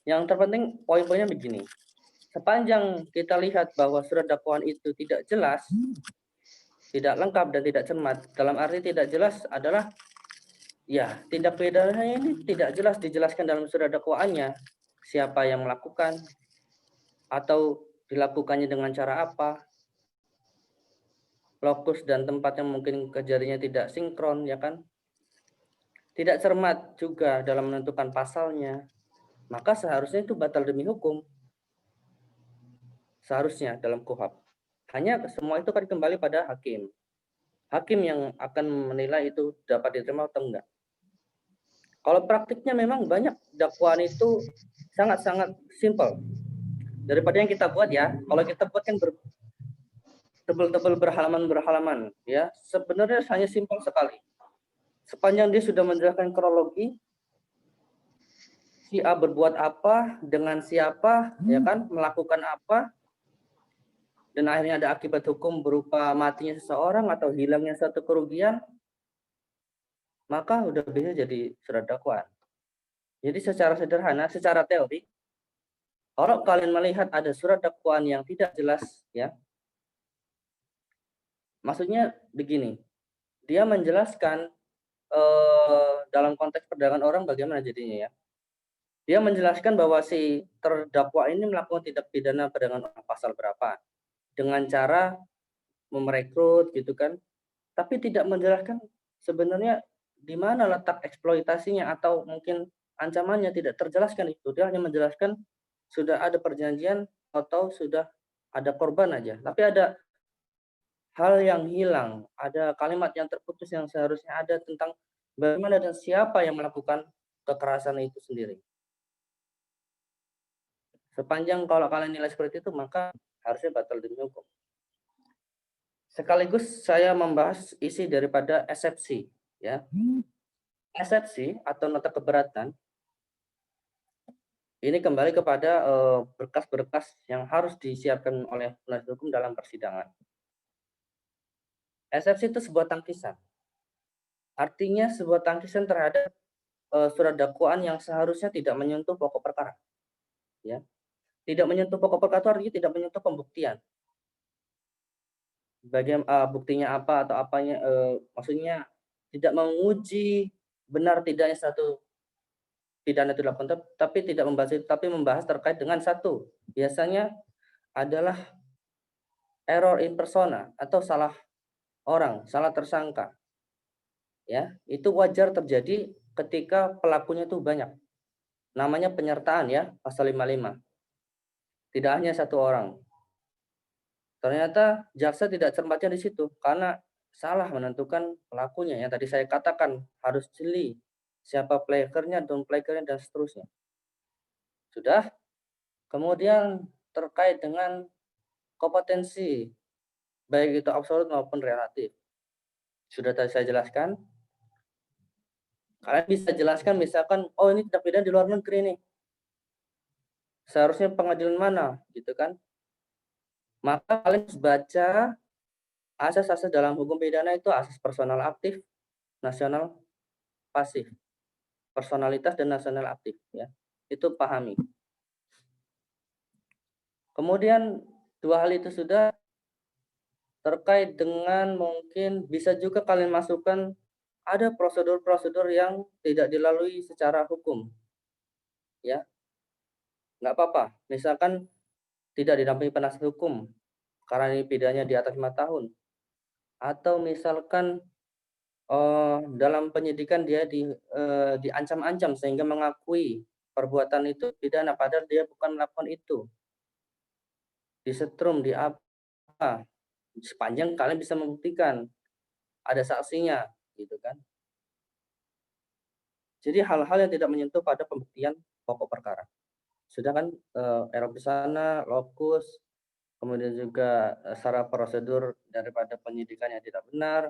Yang terpenting poin-poinnya begini. Sepanjang kita lihat bahwa surat dakwaan itu tidak jelas, tidak lengkap dan tidak cermat, dalam arti tidak jelas adalah ya tindak pidananya ini tidak jelas dijelaskan dalam surat dakwaannya, siapa yang melakukan atau dilakukannya dengan cara apa, lokus dan tempat yang mungkin kejadiannya tidak sinkron, ya kan, tidak cermat juga dalam menentukan pasalnya, maka seharusnya itu batal demi hukum, seharusnya dalam KUHP. Hanya semua itu kan kembali pada hakim yang akan menilai itu dapat diterima atau enggak. Kalau praktiknya memang banyak dakwaan itu sangat-sangat simpel. daripada yang kita buat ya. Kalau kita buat kan tebel-tebel berhalaman-berhalaman ya. Sebenarnya hanya simpel sekali. Sepanjang dia sudah menjelaskan kronologi, si A berbuat apa, dengan siapa, ya kan, melakukan apa, dan akhirnya ada akibat hukum berupa matinya seseorang atau hilangnya suatu kerugian, maka udah bisa jadi surat dakwaan. Jadi secara sederhana, secara teori, kalau kalian melihat ada surat dakwaan yang tidak jelas, ya, maksudnya begini, dia menjelaskan dalam konteks perdagangan orang bagaimana jadinya ya. Dia menjelaskan bahwa si terdakwa ini melakukan tindak pidana perdagangan orang pasal berapa, dengan cara merekrut gitu kan, tapi tidak menjelaskan sebenarnya di mana letak eksploitasinya atau mungkin ancamannya, tidak terjelaskan itu. Dia hanya menjelaskan sudah ada perjanjian atau sudah ada korban aja. Tapi ada hal yang hilang, ada kalimat yang terputus yang seharusnya ada tentang bagaimana dan siapa yang melakukan kekerasan itu sendiri. Sepanjang kalau kalian nilai seperti itu, maka harusnya batal demi hukum. Sekaligus saya membahas isi daripada eksepsi, ya. Eksepsi atau nota keberatan ini kembali kepada berkas-berkas yang harus disiapkan oleh penasihat hukum dalam persidangan. Eksepsi itu sebuah tangkisan. Artinya sebuah tangkisan terhadap surat dakwaan yang seharusnya tidak menyentuh pokok perkara. Ya. Tidak menyentuh pokok perkara itu artinya tidak menyentuh pembuktian. Bagian buktinya apa atau apanya, maksudnya tidak menguji benar tidaknya satu pidana itu dilakukan, tapi tidak membahas itu, tapi membahas terkait dengan satu, biasanya adalah error in persona atau salah orang, salah tersangka. Ya, itu wajar terjadi ketika pelakunya itu banyak. Namanya penyertaan ya, pasal 55. Tidak hanya satu orang. Ternyata jaksa tidak cermatnya di situ karena salah menentukan pelakunya. Yang tadi saya katakan harus jeli siapa playernya, down playernya dan seterusnya. Sudah. Kemudian terkait dengan kompetensi baik itu absolut maupun relatif. Sudah tadi saya jelaskan. Kalian bisa jelaskan misalkan, oh ini tindak pidana di luar negeri nih. Seharusnya pengadilan mana, gitu kan? Maka kalian harus baca asas-asas dalam hukum pidana itu asas personal aktif, nasional pasif, personalitas dan nasional aktif ya. Itu pahami. Kemudian dua hal itu sudah terkait dengan mungkin bisa juga kalian masukkan ada prosedur-prosedur yang tidak dilalui secara hukum. Ya. Nggak apa-apa. Misalkan tidak didampingi penasihat hukum karena ini pidananya di atas 5 tahun. Atau misalkan dalam penyidikan dia diancam-ancam sehingga mengakui perbuatan itu pidana padahal dia bukan melakukan itu. Disetrum, di apa, sepanjang kalian bisa membuktikan ada saksinya, gitu kan. Jadi hal-hal yang tidak menyentuh pada pembuktian pokok perkara. Sudah kan error di sana, lokus, kemudian juga secara prosedur daripada penyidikan yang tidak benar,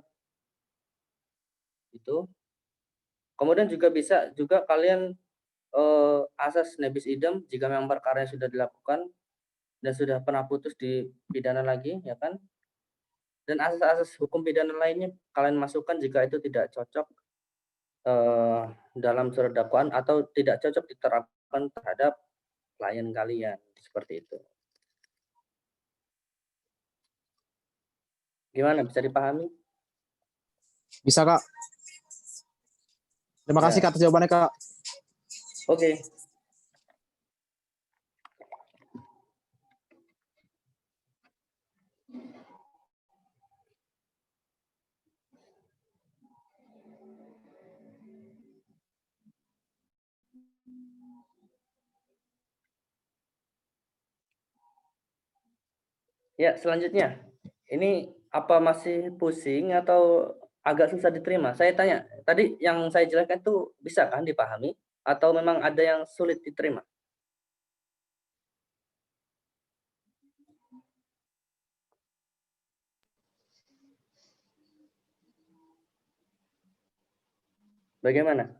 itu. Kemudian juga bisa juga kalian asas nebis idem jika memang perkara yang sudah dilakukan dan sudah pernah putus di pidana lagi, ya kan? Dan asas-asas hukum pidana lainnya kalian masukkan jika itu tidak cocok dalam surat dakwaan atau tidak cocok diterapkan terhadap klien kalian, seperti itu. Gimana, bisa dipahami? Bisa, Kak. Terima kasih, Ya. Kak, atas jawabannya, Kak. Oke. Ya, selanjutnya. Ini apa masih pusing atau agak susah diterima? Saya tanya, tadi yang saya jelaskan itu bisa kan dipahami? Atau memang ada yang sulit diterima? Bagaimana?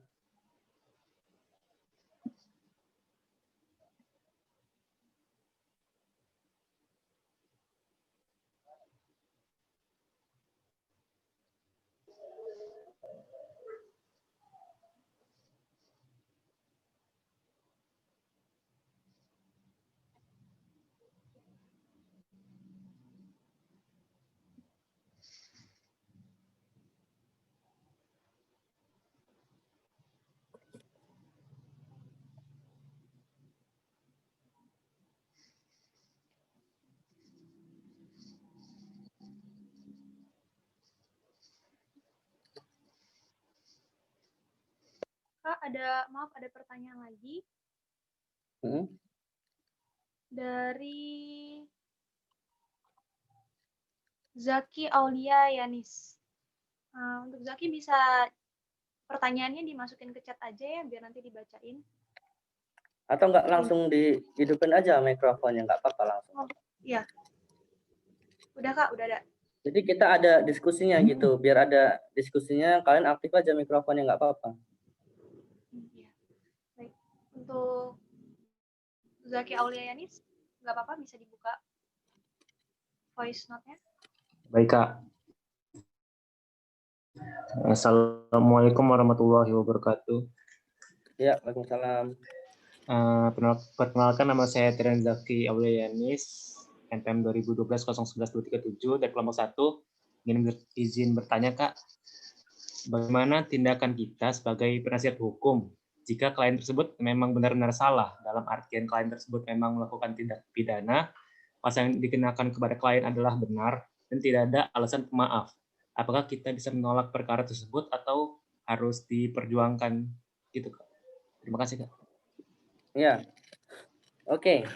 Kak, maaf ada pertanyaan lagi Hmm? dari Zaki Aulia Yanis. Untuk Zaki bisa pertanyaannya dimasukin ke chat aja ya, biar nanti dibacain. Atau enggak langsung dihidupin aja mikrofonnya, enggak apa-apa langsung. Oh, iya. Udah Kak, udah ada. Jadi kita ada diskusinya gitu, biar ada diskusinya, kalian aktif aja mikrofonnya, nggak apa-apa. Iya. Baik. Untuk Zaki Aulia Yanis, nggak apa-apa, bisa dibuka voice note-nya. Baik, Kak. Assalamualaikum warahmatullahi wabarakatuh. Ya, waalaikumsalam. Perkenalkan, nama saya Tiran Zaki Aulia Yanis, NPM 2012-011-237 dari kelompok 1. Ingin izin bertanya, Kak. Bagaimana tindakan kita sebagai penasihat hukum jika klien tersebut memang benar-benar salah, dalam artian klien tersebut memang melakukan tindak pidana, pasal yang dikenakan kepada klien adalah benar, dan tidak ada alasan pemaaf. Apakah kita bisa menolak perkara tersebut atau harus diperjuangkan gitu, Kak? Terima kasih, Kak. Ya, oke.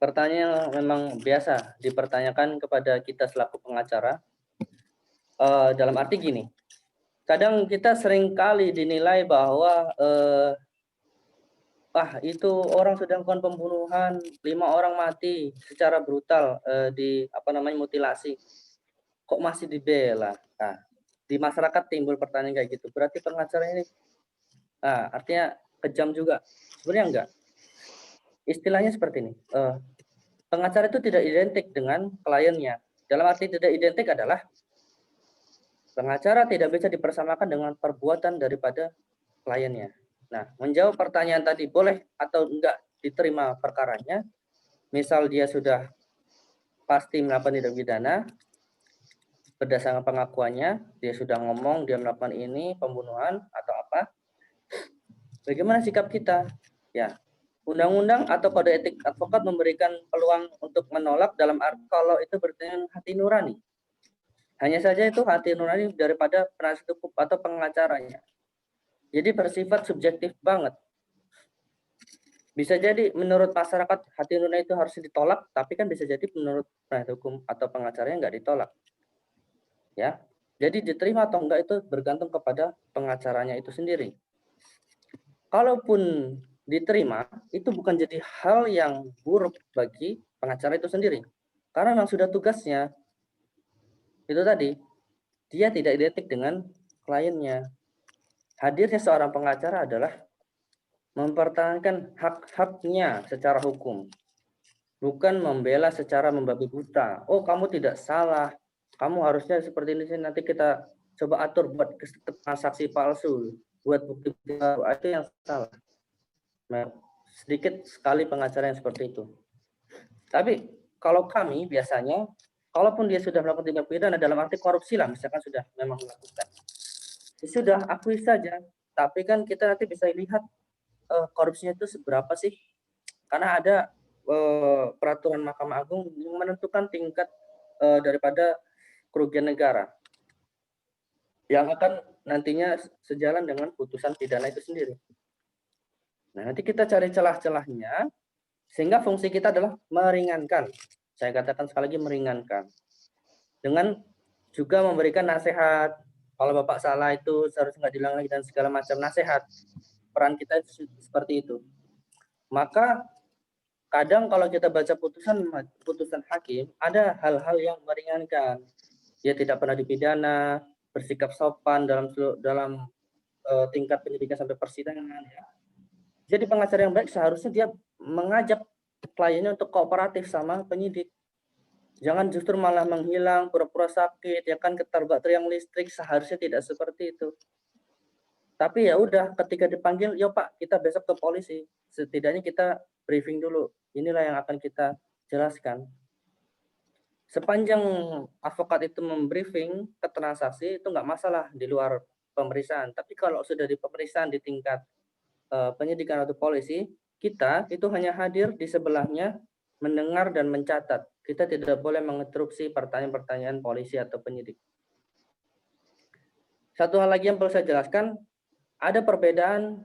Pertanyaan memang biasa dipertanyakan kepada kita selaku pengacara. Dalam arti gini, kadang kita sering kali dinilai bahwa itu orang sudah melakukan pembunuhan, 5 orang mati secara brutal di mutilasi, kok masih dibela? Nah, di masyarakat timbul pertanyaan kayak gitu. Berarti pengacara ini artinya kejam juga. Sebenarnya enggak. Istilahnya seperti ini. Pengacara itu tidak identik dengan kliennya. Dalam arti tidak identik adalah pengacara tidak bisa dipersamakan dengan perbuatan daripada kliennya. Nah, menjawab pertanyaan tadi, boleh atau enggak diterima perkaranya, misal dia sudah pasti melakukan tindak pidana, berdasarkan pengakuannya, dia sudah ngomong, dia melakukan ini, pembunuhan, atau apa, bagaimana sikap kita? Ya, undang-undang atau kode etik advokat memberikan peluang untuk menolak dalam arti kalau itu berdasarkan hati nurani. Hanya saja itu hati nurani daripada penasihat hukum atau pengacaranya. Jadi bersifat subjektif banget. Bisa jadi menurut masyarakat hati nurani itu harus ditolak, tapi kan bisa jadi menurut penasihat hukum atau pengacaranya nggak ditolak. Ya, jadi diterima atau enggak itu bergantung kepada pengacaranya itu sendiri. Kalaupun diterima, itu bukan jadi hal yang buruk bagi pengacara itu sendiri. Karena memang sudah tugasnya, itu tadi, dia tidak identik dengan kliennya. Hadirnya seorang pengacara adalah mempertahankan hak-haknya secara hukum, bukan membela secara membabi buta. Oh, kamu tidak salah, kamu harusnya seperti ini, nanti kita coba atur buat transaksi palsu, buat bukti baru, itu yang salah. Nah, sedikit sekali pengacara yang seperti itu. Tapi kalau kami biasanya, kalaupun dia sudah melakukan tindak pidana dalam arti korupsi lah, misalkan sudah memang melakukan, ya sudah akui saja. Tapi kan kita nanti bisa lihat korupsinya itu seberapa sih? Karena ada peraturan Mahkamah Agung yang menentukan tingkat daripada kerugian negara yang akan nantinya sejalan dengan putusan pidana itu sendiri. Nah, nanti kita cari celah-celahnya sehingga fungsi kita adalah meringankan. Saya katakan sekali lagi meringankan. Dengan juga memberikan nasihat. Kalau Bapak salah itu seharusnya nggak diulang lagi dan segala macam nasihat. Peran kita seperti itu. Maka kadang kalau kita baca putusan hakim, ada hal-hal yang meringankan. Dia tidak pernah dipidana, bersikap sopan dalam tingkat penyidikan sampai persidangan ya. Jadi pengacara yang baik seharusnya dia mengajak kliennya untuk kooperatif sama penyidik. Jangan justru malah menghilang, pura-pura sakit, ya kan, ketabrak tiang listrik, seharusnya tidak seperti itu. Tapi ya udah, ketika dipanggil, "Yo Pak, kita besok ke polisi." Setidaknya kita briefing dulu. Inilah yang akan kita jelaskan. Sepanjang advokat itu membriefing keterangan saksi, itu nggak masalah di luar pemeriksaan. Tapi kalau sudah di pemeriksaan di tingkat penyidikan atau polisi, kita itu hanya hadir di sebelahnya, mendengar dan mencatat. Kita tidak boleh menginterupsi pertanyaan-pertanyaan polisi atau penyidik. Satu hal lagi yang perlu saya jelaskan, ada perbedaan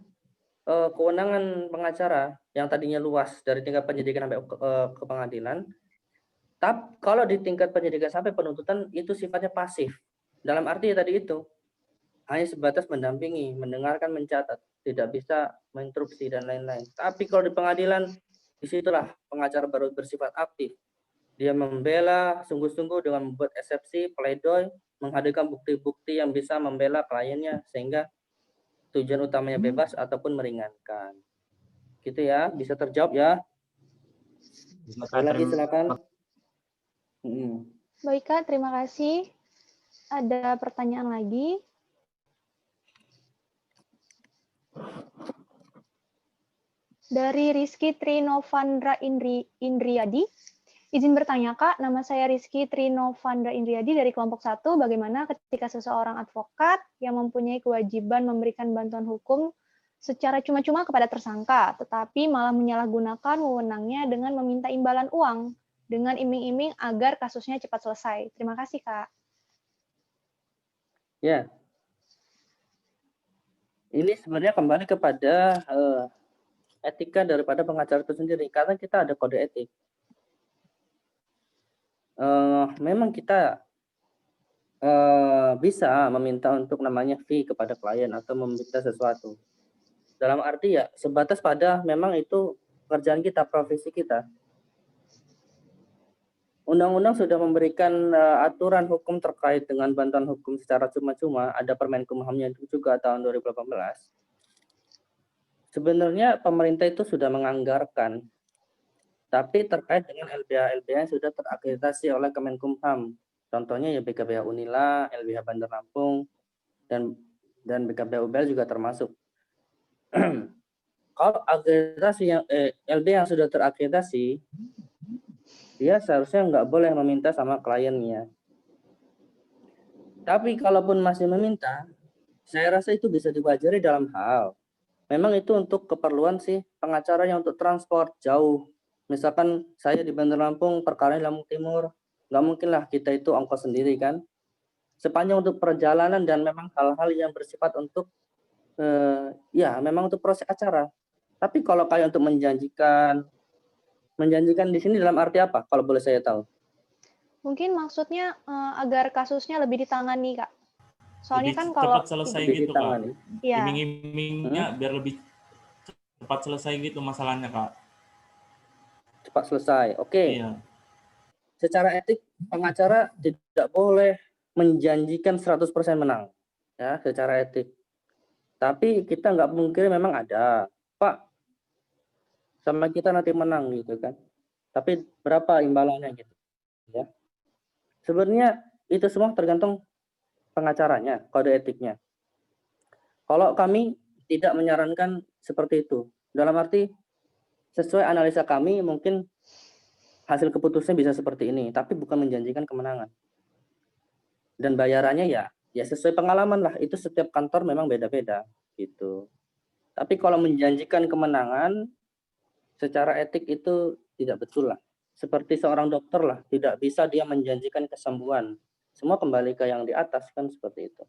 kewenangan pengacara yang tadinya luas dari tingkat penyidikan sampai ke pengadilan. Tapi kalau di tingkat penyidikan sampai penuntutan itu sifatnya pasif. Dalam arti tadi itu hanya sebatas mendampingi, mendengarkan, mencatat, tidak bisa menginterupsi dan lain-lain. Tapi kalau di pengadilan, disitulah pengacara baru bersifat aktif. Dia membela sungguh-sungguh dengan membuat eksepsi, pledoi, menghadirkan bukti-bukti yang bisa membela kliennya sehingga tujuan utamanya bebas ataupun meringankan. Gitu ya, bisa terjawab ya. Sekali lagi silakan. Baik Kak, terima kasih. Ada pertanyaan lagi. Dari Rizky Trinovandra Indriadi. Izin bertanya Kak, nama saya Rizky Trinovandra Indriadi dari kelompok 1. Bagaimana ketika seseorang advokat yang mempunyai kewajiban memberikan bantuan hukum secara cuma-cuma kepada tersangka, tetapi malah menyalahgunakan wewenangnya dengan meminta imbalan uang dengan iming-iming agar kasusnya cepat selesai. Terima kasih Kak. Ya, ini sebenarnya kembali kepada etika daripada pengacara itu sendiri, karena kita ada kode etik. Memang kita bisa meminta untuk namanya fee kepada klien atau meminta sesuatu. Dalam arti ya sebatas pada memang itu pekerjaan kita, profesi kita. Undang-undang sudah memberikan aturan hukum terkait dengan bantuan hukum secara cuma-cuma, ada Permenkumhamnya juga tahun 2018. Sebenarnya pemerintah itu sudah menganggarkan, tapi terkait dengan LBH-LBH yang sudah terakreditasi oleh Kemenkumham. Contohnya ya BKBH Unila, LBH Bandar Lampung, dan BKBH UBL juga termasuk. Kalau akreditasi yang LBH yang sudah terakreditasi, dia seharusnya nggak boleh meminta sama kliennya. Tapi kalaupun masih meminta, saya rasa itu bisa diwajari dalam hal. Memang itu untuk keperluan sih pengacara yang untuk transport jauh. Misalkan saya di Bandar Lampung, perkara di Lampung Timur, nggak mungkin lah kita itu ongkos sendiri kan. Sepanjang untuk perjalanan dan memang hal-hal yang bersifat untuk ya memang untuk proses acara. Tapi kalau kayak untuk menjanjikan di sini dalam arti apa? Kalau boleh saya tahu? Mungkin maksudnya agar kasusnya lebih ditangani Kak. Soalnya lebih kan kalau cepat selesai gitu Kak. Ya. Iming-imingnya biar lebih cepat selesai gitu masalahnya Kak. Cepat selesai. Oke. Iya. Secara etik pengacara tidak boleh menjanjikan 100% menang. Ya, secara etik. Tapi kita nggak mungkin memang ada, Pak, sama kita nanti menang gitu kan. Tapi berapa imbalannya gitu. Ya. Sebenarnya itu semua tergantung pengacaranya, kode etiknya. Kalau kami tidak menyarankan seperti itu. Dalam arti sesuai analisa kami mungkin hasil keputusan bisa seperti ini, tapi bukan menjanjikan kemenangan. Dan bayarannya ya sesuai pengalaman lah. Itu setiap kantor memang beda-beda gitu. Tapi kalau menjanjikan kemenangan secara etik itu tidak betul lah. Seperti seorang dokter lah, tidak bisa dia menjanjikan kesembuhan. Semua kembali ke yang di atas kan seperti itu.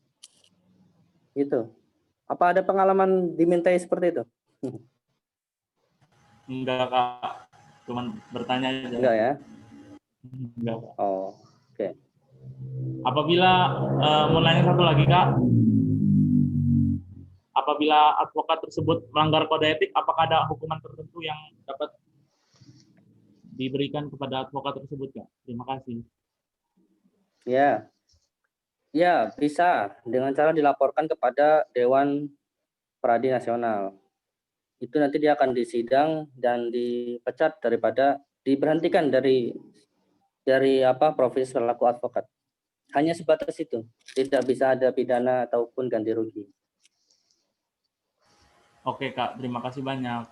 Gitu. Apa ada pengalaman dimintai seperti itu? Enggak Kak, cuman bertanya aja. Enggak ya? Enggak. Oh, oke. Apabila mau nanya satu lagi Kak, apabila advokat tersebut melanggar kode etik, apakah ada hukuman tertentu yang dapat diberikan kepada advokat tersebut Kak? Terima kasih. Ya, bisa dengan cara dilaporkan kepada Dewan Peradi Nasional. Itu nanti dia akan disidang dan dipecat diberhentikan dari profesi selaku advokat. Hanya sebatas itu, tidak bisa ada pidana ataupun ganti rugi. Oke Kak, terima kasih banyak.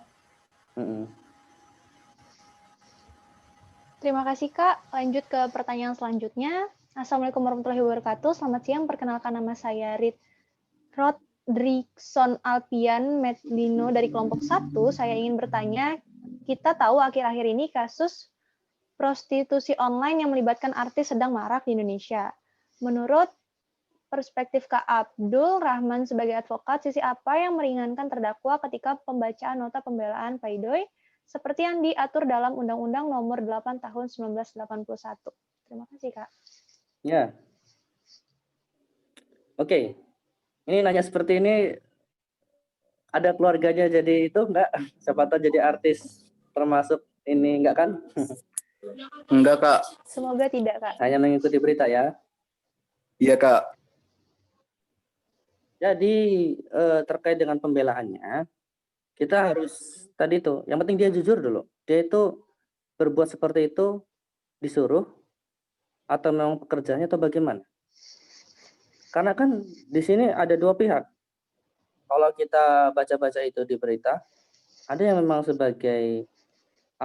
Terima kasih Kak. Lanjut ke pertanyaan selanjutnya. Assalamualaikum warahmatullahi wabarakatuh. Selamat siang, perkenalkan nama saya Rodrikson Alpian Medlino dari kelompok 1. Saya ingin bertanya, kita tahu akhir-akhir ini kasus prostitusi online yang melibatkan artis sedang marak di Indonesia. Menurut perspektif Kak Abdul Rahman sebagai advokat, sisi apa yang meringankan terdakwa ketika pembacaan nota pembelaan pleidoy seperti yang diatur dalam Undang-Undang Nomor 8 Tahun 1981. Terima kasih, Kak. Ya. Oke. Ini nanya seperti ini, ada keluarganya jadi itu enggak? Siapa tahu jadi artis termasuk ini enggak kan? Enggak, Kak. Semoga tidak, Kak. Hanya mengikuti berita ya. Iya, Kak. Jadi terkait dengan pembelaannya, kita harus tadi itu, yang penting dia jujur dulu. Dia itu berbuat seperti itu disuruh atau memang pekerjaannya atau bagaimana? Karena kan di sini ada dua pihak. Kalau kita baca-baca itu di berita, ada yang memang sebagai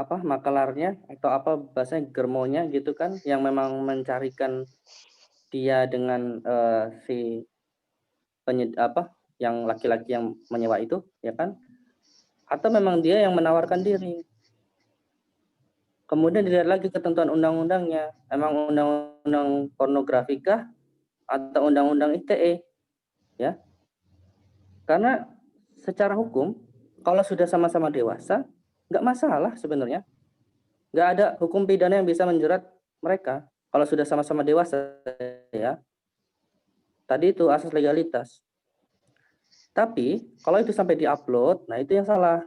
makelarnya atau bahasanya germonya gitu kan, yang memang mencarikan dia dengan yang laki-laki yang menyewa itu, ya kan? Atau memang dia yang menawarkan diri. Kemudian dilihat lagi ketentuan undang-undangnya, emang undang-undang pornografi kah atau undang-undang ITE, ya? Karena secara hukum, kalau sudah sama-sama dewasa, nggak masalah sebenarnya. Nggak ada hukum pidana yang bisa menjerat mereka kalau sudah sama-sama dewasa, ya. Tadi itu asas legalitas. Tapi kalau itu sampai diupload, nah itu yang salah.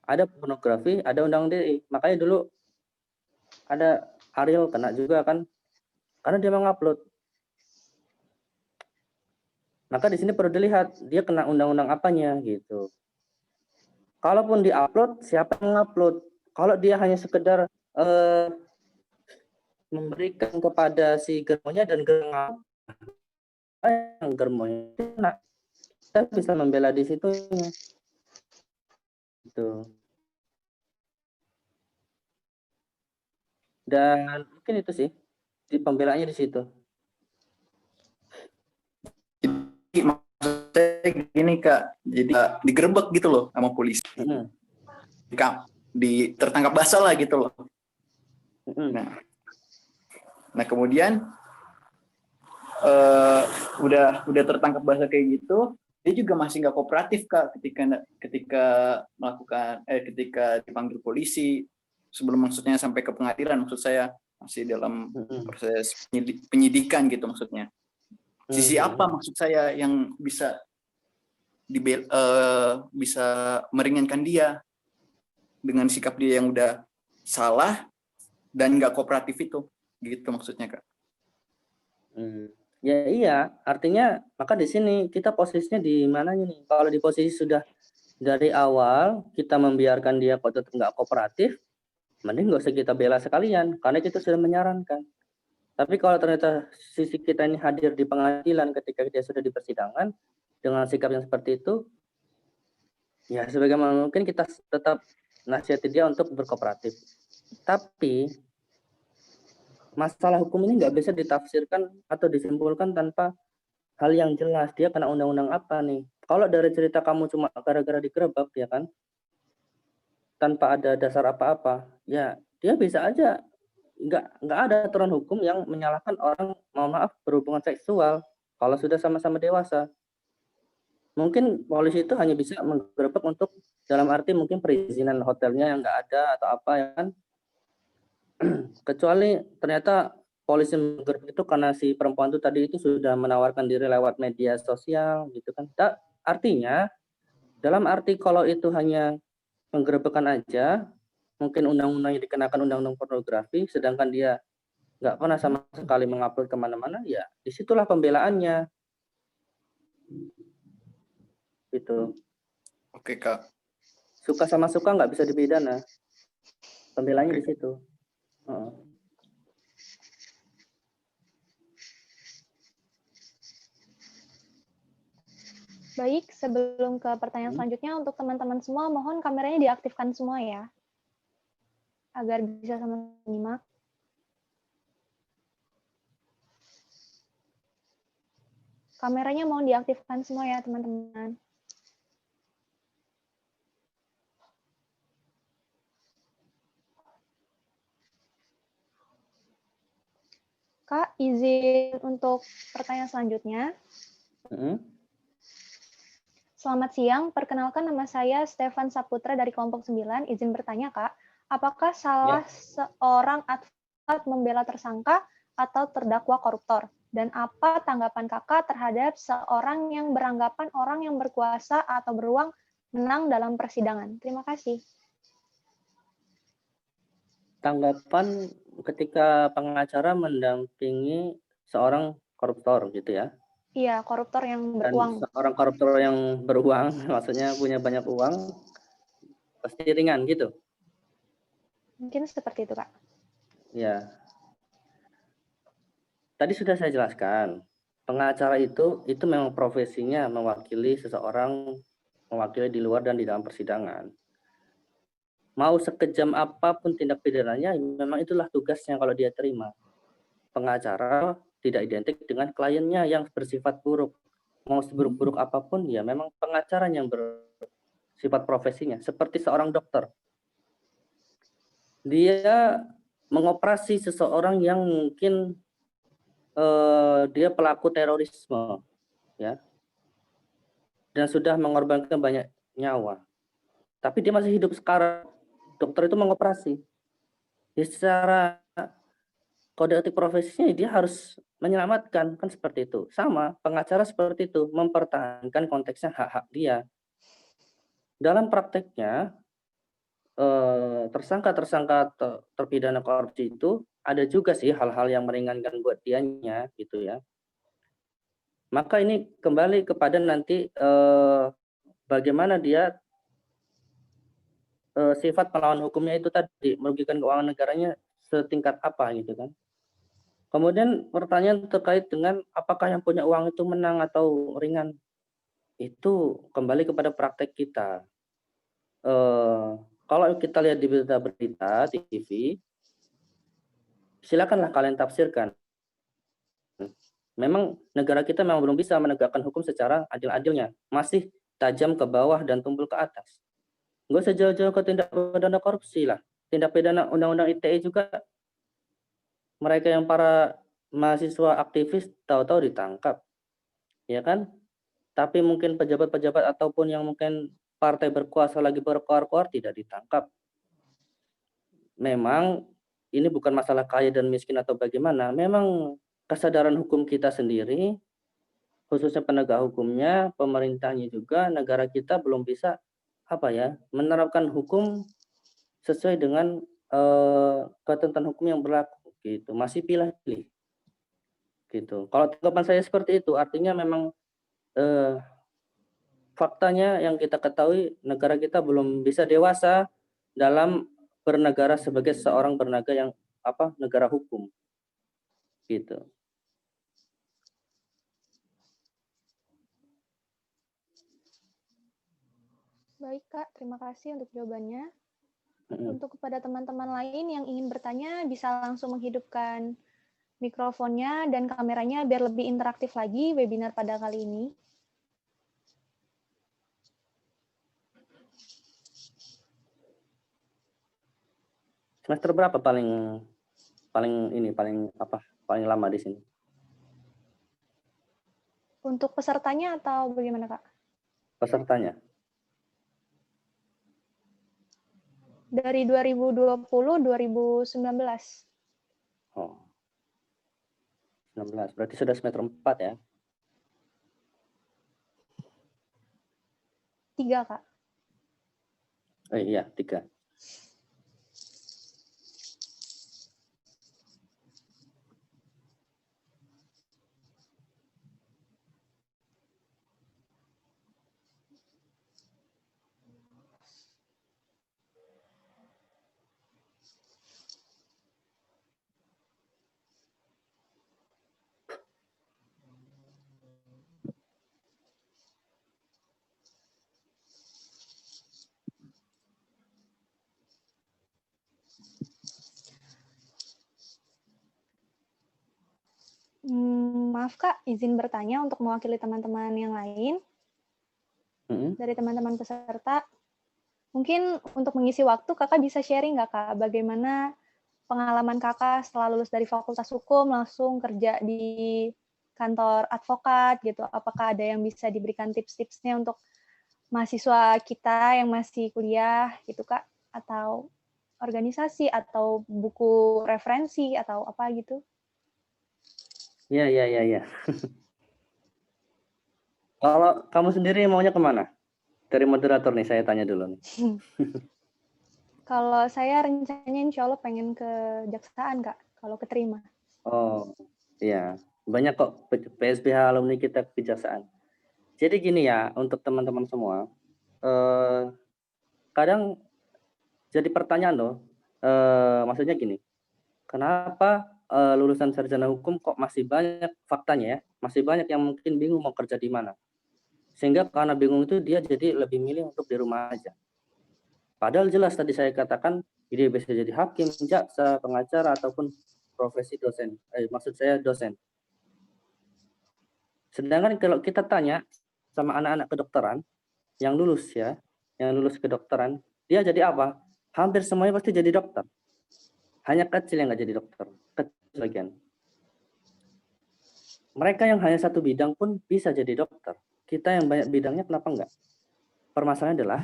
Ada pornografi, ada undang-undang DI. Makanya dulu ada Ariel kena juga kan, karena dia mengupload. Maka di sini perlu dilihat dia kena undang-undang apanya gitu. Kalaupun diupload, siapa yang mengupload? Kalau dia hanya sekedar memberikan kepada si germonya dan germonya kena, kita bisa membela di situ. Gitu. Dan mungkin itu sih di pembelaannya di situ. Jadi maksudnya gini, Kak. Jadi digerebek gitu loh sama polisi. Tertangkap basah lah gitu loh. Nah kemudian udah tertangkap basah kayak gitu, dia juga masih nggak kooperatif, Kak, ketika dipanggil polisi, sebelum maksudnya sampai ke pengadilan, maksud saya masih dalam proses penyidikan gitu maksudnya. Sisi apa maksud saya yang bisa bisa meringankan dia dengan sikap dia yang udah salah dan nggak kooperatif itu, gitu maksudnya, Kak. Ya iya, artinya maka di sini kita posisinya di mananya nih? Kalau di posisi sudah dari awal kita membiarkan dia kok tetap nggak kooperatif, mending nggak usah kita bela sekalian, karena kita sudah menyarankan. Tapi kalau ternyata sisi kita ini hadir di pengadilan ketika dia sudah di persidangan dengan sikap yang seperti itu, ya sebagaimana mungkin kita tetap nasihati dia untuk berkooperatif. Tapi masalah hukum ini nggak bisa ditafsirkan atau disimpulkan tanpa hal yang jelas. Dia kena undang-undang apa nih? Kalau dari cerita kamu cuma gara-gara digerebek, ya kan? Tanpa ada dasar apa-apa, ya dia bisa aja nggak ada aturan hukum yang menyalahkan orang, mohon maaf, berhubungan seksual kalau sudah sama-sama dewasa. Mungkin polisi itu hanya bisa menggerebek untuk dalam arti mungkin perizinan hotelnya yang nggak ada atau apa, ya kan? Kecuali ternyata polisi menggerebek itu karena si perempuan itu tadi itu sudah menawarkan diri lewat media sosial gitu kan. Artinya dalam arti kalau itu hanya penggerebekan aja, mungkin undang-undang yang dikenakan undang-undang pornografi, sedangkan dia nggak pernah sama sekali mengupload kemana-mana, ya disitulah pembelaannya. Gitu. Oke, Kak. Suka sama suka nggak bisa dipidana. Pembelanya Oke. di situ. Heeh. Baik, sebelum ke pertanyaan selanjutnya, untuk teman-teman semua, mohon kameranya diaktifkan semua ya, agar bisa sama-sama menyimak. Kameranya mohon diaktifkan semua ya, teman-teman. Kak, izin untuk pertanyaan selanjutnya. Selamat siang, perkenalkan nama saya Stefan Saputra dari kelompok 9. Izin bertanya, Kak, apakah salah seorang advokat membela tersangka atau terdakwa koruptor? Dan apa tanggapan Kakak terhadap seorang yang beranggapan orang yang berkuasa atau beruang menang dalam persidangan? Terima kasih. Tanggapan ketika pengacara mendampingi seorang koruptor gitu ya. Iya, koruptor yang Dan beruang. seorang koruptor yang beruang, maksudnya punya banyak uang, pasti ringan gitu. Mungkin seperti itu, Kak. Ya. Tadi sudah saya jelaskan, pengacara itu memang profesinya mewakili seseorang, mewakili di luar dan di dalam persidangan. Mau sekejam apapun tindak pidananya, memang itulah tugasnya kalau dia terima. Pengacara tidak identik dengan kliennya yang bersifat buruk. Mau seburuk-buruk apapun, ya memang pengacara yang bersifat profesinya. Seperti seorang dokter. Dia mengoperasi seseorang yang mungkin dia pelaku terorisme, ya, dan sudah mengorbankan banyak nyawa. Tapi dia masih hidup sekarang. Dokter itu mengoperasi. Ya, secara kode etik profesinya dia harus menyelamatkan, kan seperti itu. Sama, pengacara seperti itu, mempertahankan konteksnya hak-hak dia. Dalam prakteknya, tersangka-tersangka terpidana korupsi itu ada juga sih hal-hal yang meringankan buat dianya gitu ya. Maka ini kembali kepada nanti bagaimana dia sifat melawan hukumnya itu tadi, merugikan keuangan negaranya setingkat apa gitu kan. Kemudian pertanyaan terkait dengan apakah yang punya uang itu menang atau ringan, itu kembali kepada praktek kita. Kalau kita lihat di berita-berita di TV, silakanlah kalian tafsirkan. Memang negara kita memang belum bisa menegakkan hukum secara adil-adilnya, masih tajam ke bawah dan tumpul ke atas. Nggak usah jauh-jauh ke tindak pidana korupsi lah, tindak pidana undang-undang ITE juga, mereka yang para mahasiswa aktivis tahu-tahu ditangkap, ya kan? Tapi mungkin pejabat-pejabat ataupun yang mungkin partai berkuasa lagi berkoar-koar tidak ditangkap. Memang ini bukan masalah kaya dan miskin atau bagaimana, memang kesadaran hukum kita sendiri, khususnya penegak hukumnya, pemerintahnya juga, negara kita belum bisa menerapkan hukum sesuai dengan ketentuan hukum yang berlaku gitu, masih pilih-pilih gitu. Kalau tanggapan saya seperti itu, artinya memang faktanya yang kita ketahui negara kita belum bisa dewasa dalam bernegara sebagai seorang bernegara yang negara hukum gitu. Baik, Kak. Terima kasih untuk jawabannya. Untuk kepada teman-teman lain yang ingin bertanya, bisa langsung menghidupkan mikrofonnya dan kameranya biar lebih interaktif lagi webinar pada kali ini. Semester berapa paling lama di sini? Untuk pesertanya atau bagaimana, Kak? Pesertanya. Dari 2020-2019. Oh. 19. Berarti sudah semester 4 ya? 3, Kak. Iya, 3. Maaf Kak, izin bertanya untuk mewakili teman-teman yang lain dari teman-teman peserta. Mungkin untuk mengisi waktu, Kakak bisa sharing nggak Kak, bagaimana pengalaman Kakak setelah lulus dari Fakultas Hukum langsung kerja di kantor advokat gitu? Apakah ada yang bisa diberikan tips-tipsnya untuk mahasiswa kita yang masih kuliah gitu Kak? Atau organisasi, atau buku referensi, atau apa gitu? Ya. Kalau kamu sendiri maunya kemana? Dari moderator nih, saya tanya dulu nih. Kalau saya rencananya insya Allah pengen ke Jaksaan Kak, kalau keterima. Oh, iya. Banyak kok PSBH alumni kita kejaksaan. Jadi gini ya, untuk teman-teman semua, kadang jadi pertanyaan loh, maksudnya gini, kenapa lulusan sarjana hukum kok masih banyak faktanya ya, masih banyak yang mungkin bingung mau kerja di mana. Sehingga karena bingung itu dia jadi lebih milih untuk di rumah aja. Padahal jelas tadi saya katakan, dia bisa jadi hakim, jaksa, pengacara, ataupun profesi dosen. Maksud saya dosen. Sedangkan kalau kita tanya sama anak-anak kedokteran yang lulus ya, yang lulus kedokteran, dia jadi apa? Hampir semuanya pasti jadi dokter. Hanya kecil yang nggak jadi dokter, kecil bagian. Mereka yang hanya satu bidang pun bisa jadi dokter. Kita yang banyak bidangnya kenapa enggak? Permasalahannya adalah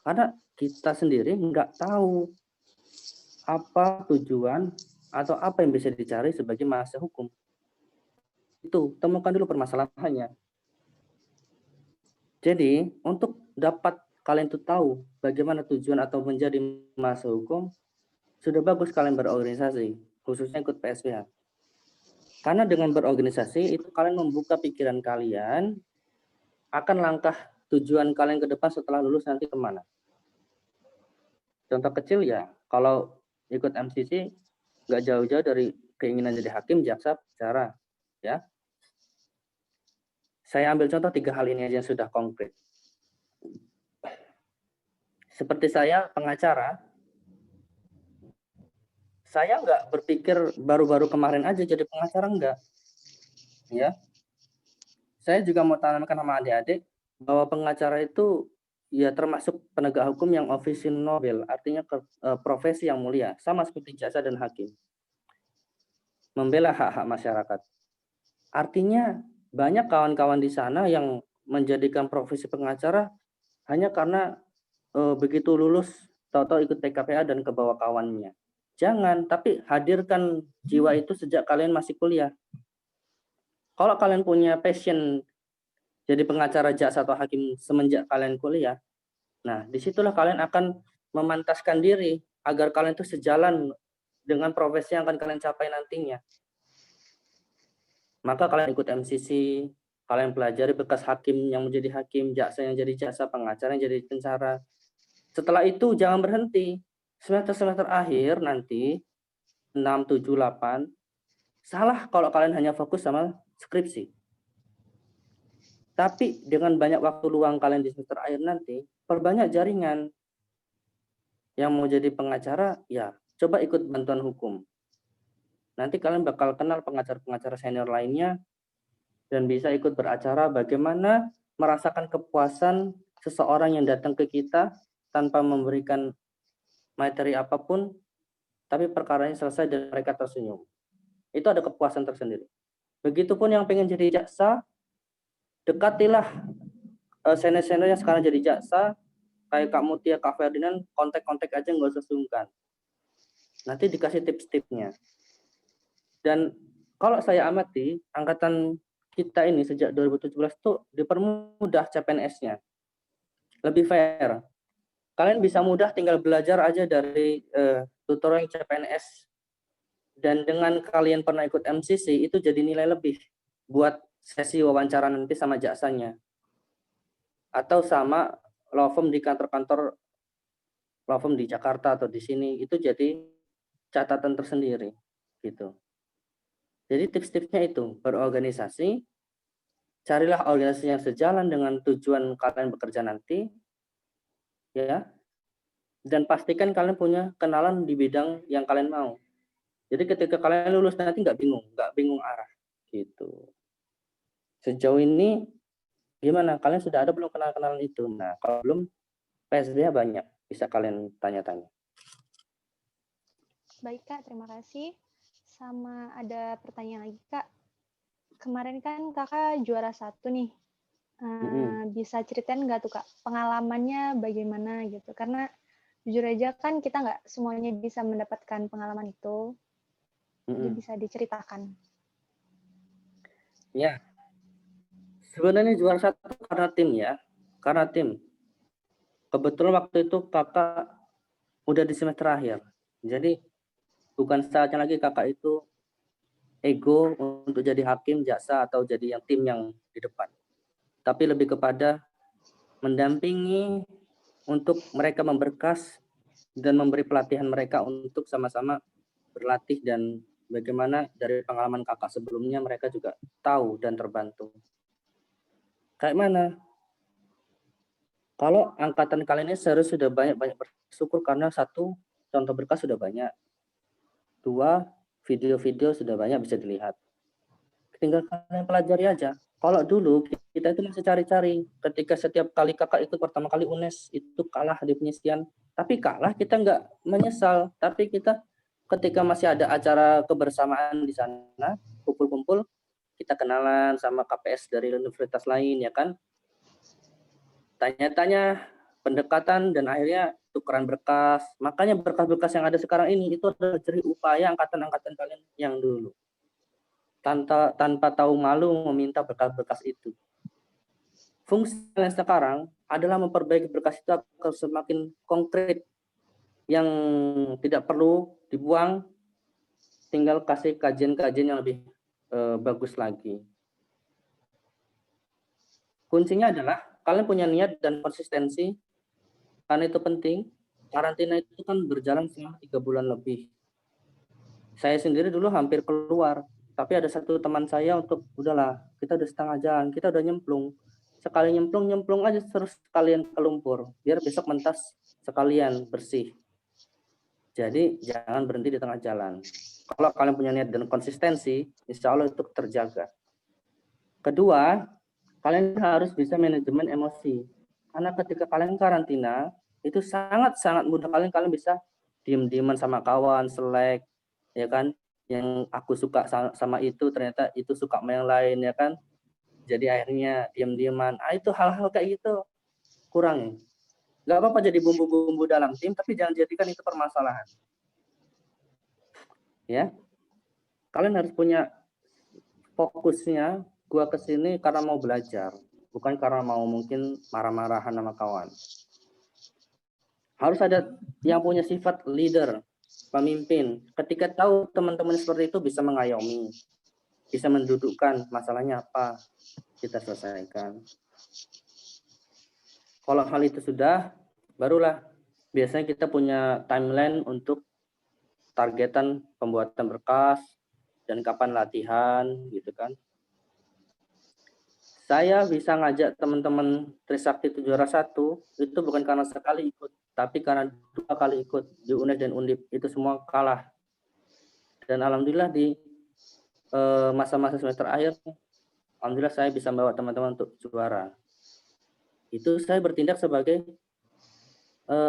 karena kita sendiri nggak tahu apa tujuan atau apa yang bisa dicari sebagai mahasiswa hukum. Itu, temukan dulu permasalahannya. Jadi, untuk dapat kalian tuh tahu bagaimana tujuan atau menjadi mahasiswa hukum, sudah bagus kalian berorganisasi, khususnya ikut PSBH. Karena dengan berorganisasi, itu kalian membuka pikiran kalian akan langkah tujuan kalian ke depan setelah lulus nanti kemana. Contoh kecil ya, kalau ikut MCC, nggak jauh-jauh dari keinginan jadi hakim, jaksa, pengacara, ya. Saya ambil contoh 3 hal ini aja yang sudah konkret. Seperti saya, pengacara, saya nggak berpikir baru-baru kemarin aja jadi pengacara, enggak. Ya. Saya juga mau tanamkan sama adik-adik bahwa pengacara itu ya termasuk penegak hukum yang officio nobile, artinya profesi yang mulia, sama seperti jaksa dan hakim. Membela hak-hak masyarakat. Artinya banyak kawan-kawan di sana yang menjadikan profesi pengacara hanya karena begitu lulus tahu-tahu ikut PKPA dan ke bawah kawannya. Jangan, tapi hadirkan jiwa itu sejak kalian masih kuliah. Kalau kalian punya passion jadi pengacara, jaksa, atau hakim semenjak kalian kuliah, nah disitulah kalian akan memantaskan diri agar kalian itu sejalan dengan profesi yang akan kalian capai nantinya. Maka kalian ikut MCC, kalian pelajari bekas hakim yang menjadi hakim, jaksa yang jadi jaksa, pengacara yang jadi pengacara. Setelah itu jangan berhenti. Semester-semester akhir nanti 6, 7, 8 salah kalau kalian hanya fokus sama skripsi. Tapi dengan banyak waktu luang kalian di semester akhir nanti, perbanyak jaringan. Yang mau jadi pengacara, ya coba ikut bantuan hukum. Nanti kalian bakal kenal pengacara-pengacara senior lainnya dan bisa ikut beracara bagaimana merasakan kepuasan seseorang yang datang ke kita tanpa memberikan materi apapun, tapi perkaranya selesai dan mereka tersenyum. Itu ada kepuasan tersendiri. Begitupun yang pengen jadi jaksa, dekatilah senior-senior yang sekarang jadi jaksa, kayak Kak Mutia, Kak Ferdinand, kontak-kontak aja, nggak usah sungkan. Nanti dikasih tips-tipsnya. Dan kalau saya amati, angkatan kita ini sejak 2017 tuh dipermudah CPNS-nya. Lebih fair. Kalian bisa mudah tinggal belajar aja dari tutorial CPNS. Dan dengan kalian pernah ikut MCC, itu jadi nilai lebih buat sesi wawancara nanti sama jaksanya. Atau sama law firm di kantor-kantor law firm di Jakarta atau di sini, itu jadi catatan tersendiri gitu. Jadi tips-tipsnya itu berorganisasi, carilah organisasi yang sejalan dengan tujuan kalian bekerja nanti, ya, dan pastikan kalian punya kenalan di bidang yang kalian mau. Jadi ketika kalian lulus nanti nggak bingung arah. gitu. Sejauh ini gimana? Kalian sudah ada belum kenalan itu? Nah, kalau belum, PSBH banyak, bisa kalian tanya-tanya. Baik Kak, terima kasih. Sama ada pertanyaan lagi Kak. Kemarin kan Kakak juara 1 nih. Bisa ceritain nggak tuh Kak, pengalamannya bagaimana gitu? Karena jujur aja kan kita nggak semuanya bisa mendapatkan pengalaman itu. Jadi bisa diceritakan. Ya, sebenarnya juara 1 karena tim ya. Karena tim. Kebetulan waktu itu kakak udah di semester akhir. Jadi bukan saatnya lagi kakak itu ego untuk jadi hakim, jaksa, atau jadi yang tim yang di depan. Tapi lebih kepada mendampingi untuk mereka memberkas dan memberi pelatihan mereka untuk sama-sama berlatih, dan bagaimana dari pengalaman kakak sebelumnya mereka juga tahu dan terbantu. Kayak mana? Kalau angkatan kalian ini seharusnya sudah banyak-banyak bersyukur karena 1, contoh berkas sudah banyak. 2, video-video sudah banyak bisa dilihat. Tinggal kalian pelajari aja. Kalau dulu kita itu masih cari-cari. Ketika setiap kali kakak ikut pertama kali UNES itu kalah di penyisian. Tapi kalah kita nggak menyesal. Tapi kita ketika masih ada acara kebersamaan di sana, kumpul-kumpul, kita kenalan sama KPS dari universitas lain ya kan. Tanya-tanya, pendekatan, dan akhirnya tukeran berkas. Makanya berkas-berkas yang ada sekarang ini itu adalah jerih upaya angkatan-angkatan kalian yang dulu. Tanpa tahu malu meminta berkas-berkas itu. Fungsi kalian sekarang adalah memperbaiki berkas itu agar semakin konkret, yang tidak perlu dibuang, tinggal kasih kajian-kajian yang lebih bagus lagi. Kuncinya adalah kalian punya niat dan konsistensi, karena itu penting. Karantina itu kan berjalan selama 3 bulan lebih. Saya sendiri dulu hampir keluar, tapi ada satu teman saya untuk udahlah, kita udah setengah jalan, kita udah nyemplung. Sekali nyemplung aja terus sekalian ke lumpur, biar besok mentas sekalian bersih. Jadi jangan berhenti di tengah jalan. Kalau kalian punya niat dan konsistensi, insya Allah itu terjaga. Kedua, kalian harus bisa manajemen emosi. Karena ketika kalian karantina, itu sangat-sangat mudah kalian bisa diem-dieman sama kawan, selek, ya kan? Yang aku suka sama itu, ternyata itu suka sama yang lain, ya kan? Jadi akhirnya diem-dieman. Itu hal-hal kayak gitu kurangin. Gak apa-apa jadi bumbu-bumbu dalam tim, tapi jangan jadikan itu permasalahan. Ya, kalian harus punya fokusnya. Gua kesini karena mau belajar, bukan karena mau mungkin marah-marahan sama kawan. Harus ada yang punya sifat leader, pemimpin. Ketika tahu teman-teman seperti itu bisa mengayomi, bisa mendudukkan masalahnya apa, kita selesaikan. Kalau hal itu sudah, barulah biasanya kita punya timeline untuk targetan pembuatan berkas dan kapan latihan, gitu kan. Saya bisa ngajak teman-teman Trisakti itu juara 1 itu bukan karena sekali ikut, tapi karena 2 kali ikut di UNES dan Undip, itu semua kalah. Dan alhamdulillah di masa-masa semester akhir, alhamdulillah saya bisa membawa teman-teman untuk juara. Itu saya bertindak sebagai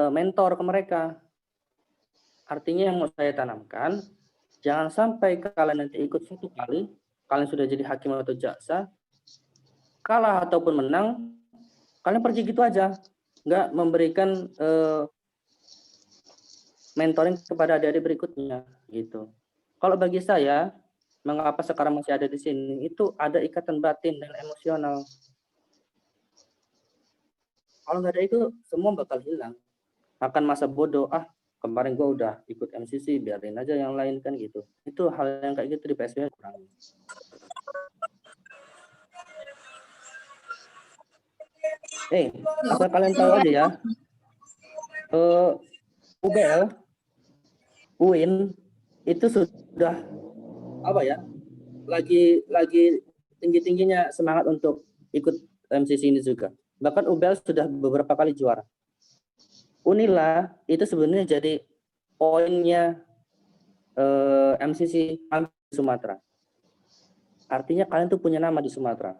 mentor ke mereka. Artinya yang mau saya tanamkan, jangan sampai kalian nanti ikut 1 kali, kalian sudah jadi hakim atau jaksa, kalah ataupun menang, kalian pergi gitu aja, nggak memberikan mentoring kepada adik-adik berikutnya gitu. Kalau bagi saya, mengapa sekarang masih ada di sini, itu ada ikatan batin dan emosional. Kalau nggak ada itu, semua bakal hilang. Akan masa bodoh, kemarin gue udah ikut MCC, biarin aja yang lain kan gitu. Itu hal yang kayak gitu di PSBH kurang. Asal kalian tahu aja ya, UBL, UIN itu sudah lagi tinggi-tingginya semangat untuk ikut MCC ini juga. Bahkan UBL sudah beberapa kali juara. Unila itu sebenarnya jadi poinnya MCC Sumatera. artinya kalian tuh punya nama di Sumatera.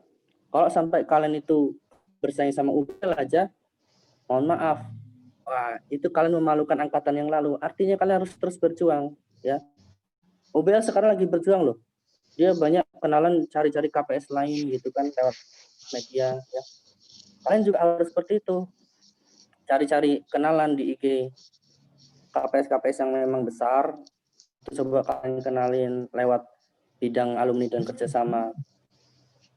Kalau sampai kalian itu bersaing sama UBL aja, mohon maaf, wah itu kalian memalukan angkatan yang lalu. Artinya kalian harus terus berjuang, ya. UBL sekarang lagi berjuang loh. Dia banyak kenalan cari-cari KPS lain gitu kan lewat media, ya. Kalian juga harus seperti itu. Cari-cari kenalan di IG KPS-KPS yang memang besar. Coba kalian kenalin lewat bidang alumni dan kerjasama.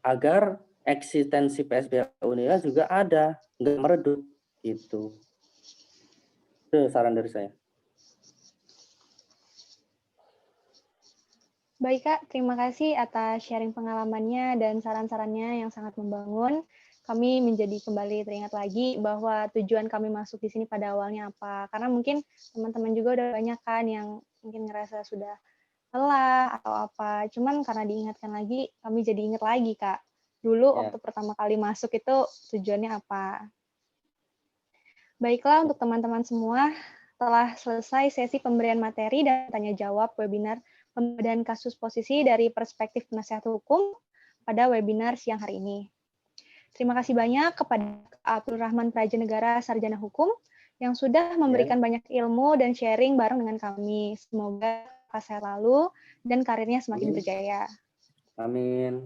Agar eksistensi PSBA Unila juga ada, nggak meredup gitu. Itu saran dari saya. Baik Kak, terima kasih atas sharing pengalamannya dan saran-sarannya yang sangat membangun. Kami menjadi kembali teringat lagi bahwa tujuan kami masuk di sini pada awalnya apa. Karena mungkin teman-teman juga udah banyak kan yang mungkin ngerasa sudah lelah atau apa. Cuman karena diingatkan lagi, kami jadi ingat lagi Kak. Dulu waktu pertama kali masuk itu tujuannya apa. Baiklah untuk teman-teman semua, telah selesai sesi pemberian materi dan tanya jawab webinar pembedaan kasus posisi dari perspektif penasihat hukum pada webinar siang hari ini. Terima kasih banyak kepada Abdul Rahman Prajanegara Sarjana Hukum yang sudah memberikan banyak ilmu dan sharing bareng dengan kami. Semoga sehat selalu dan karirnya semakin berjaya. Amin.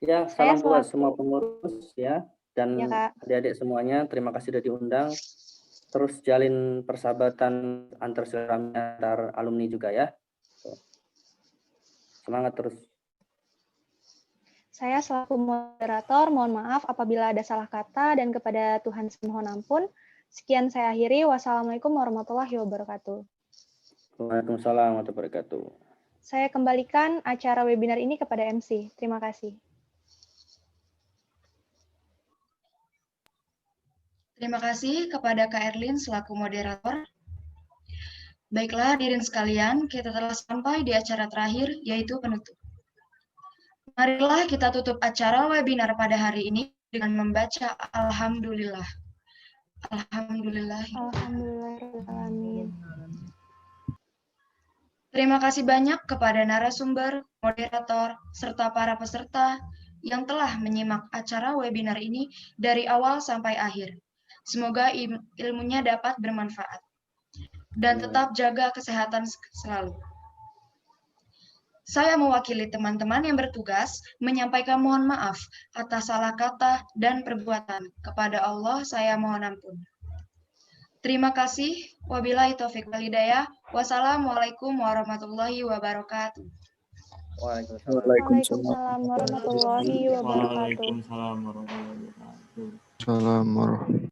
Ya, salam buat semua pengurus ya dan adik-adik semuanya. Terima kasih sudah diundang. Terus jalin persahabatan antar silaturahmi antar alumni juga ya. Semangat terus. Saya selaku moderator, mohon maaf apabila ada salah kata dan kepada Tuhan mohon ampun. Sekian saya akhiri. Wassalamualaikum warahmatullahi wabarakatuh. Waalaikumsalam warahmatullahi wabarakatuh. Saya kembalikan acara webinar ini kepada MC. Terima kasih. Terima kasih kepada Kak Erlin selaku moderator. Baiklah, hadirin sekalian, kita telah sampai di acara terakhir, yaitu penutup. Marilah kita tutup acara webinar pada hari ini dengan membaca Alhamdulillah. Alhamdulillah. Alhamdulillahirrahmanirrahim. Terima kasih banyak kepada narasumber, moderator, serta para peserta yang telah menyimak acara webinar ini dari awal sampai akhir. Semoga ilmunya dapat bermanfaat. Dan tetap jaga kesehatan selalu. Saya mewakili teman-teman yang bertugas menyampaikan mohon maaf atas salah kata dan perbuatan. Kepada Allah saya mohon ampun. Terima kasih. Wabillahi taufiq wal hidayah. Wassalamualaikum warahmatullahi wabarakatuh. Waalaikumsalam warahmatullahi wabarakatuh. Waalaikumsalam warahmatullahi wabarakatuh. Assalamualaikum.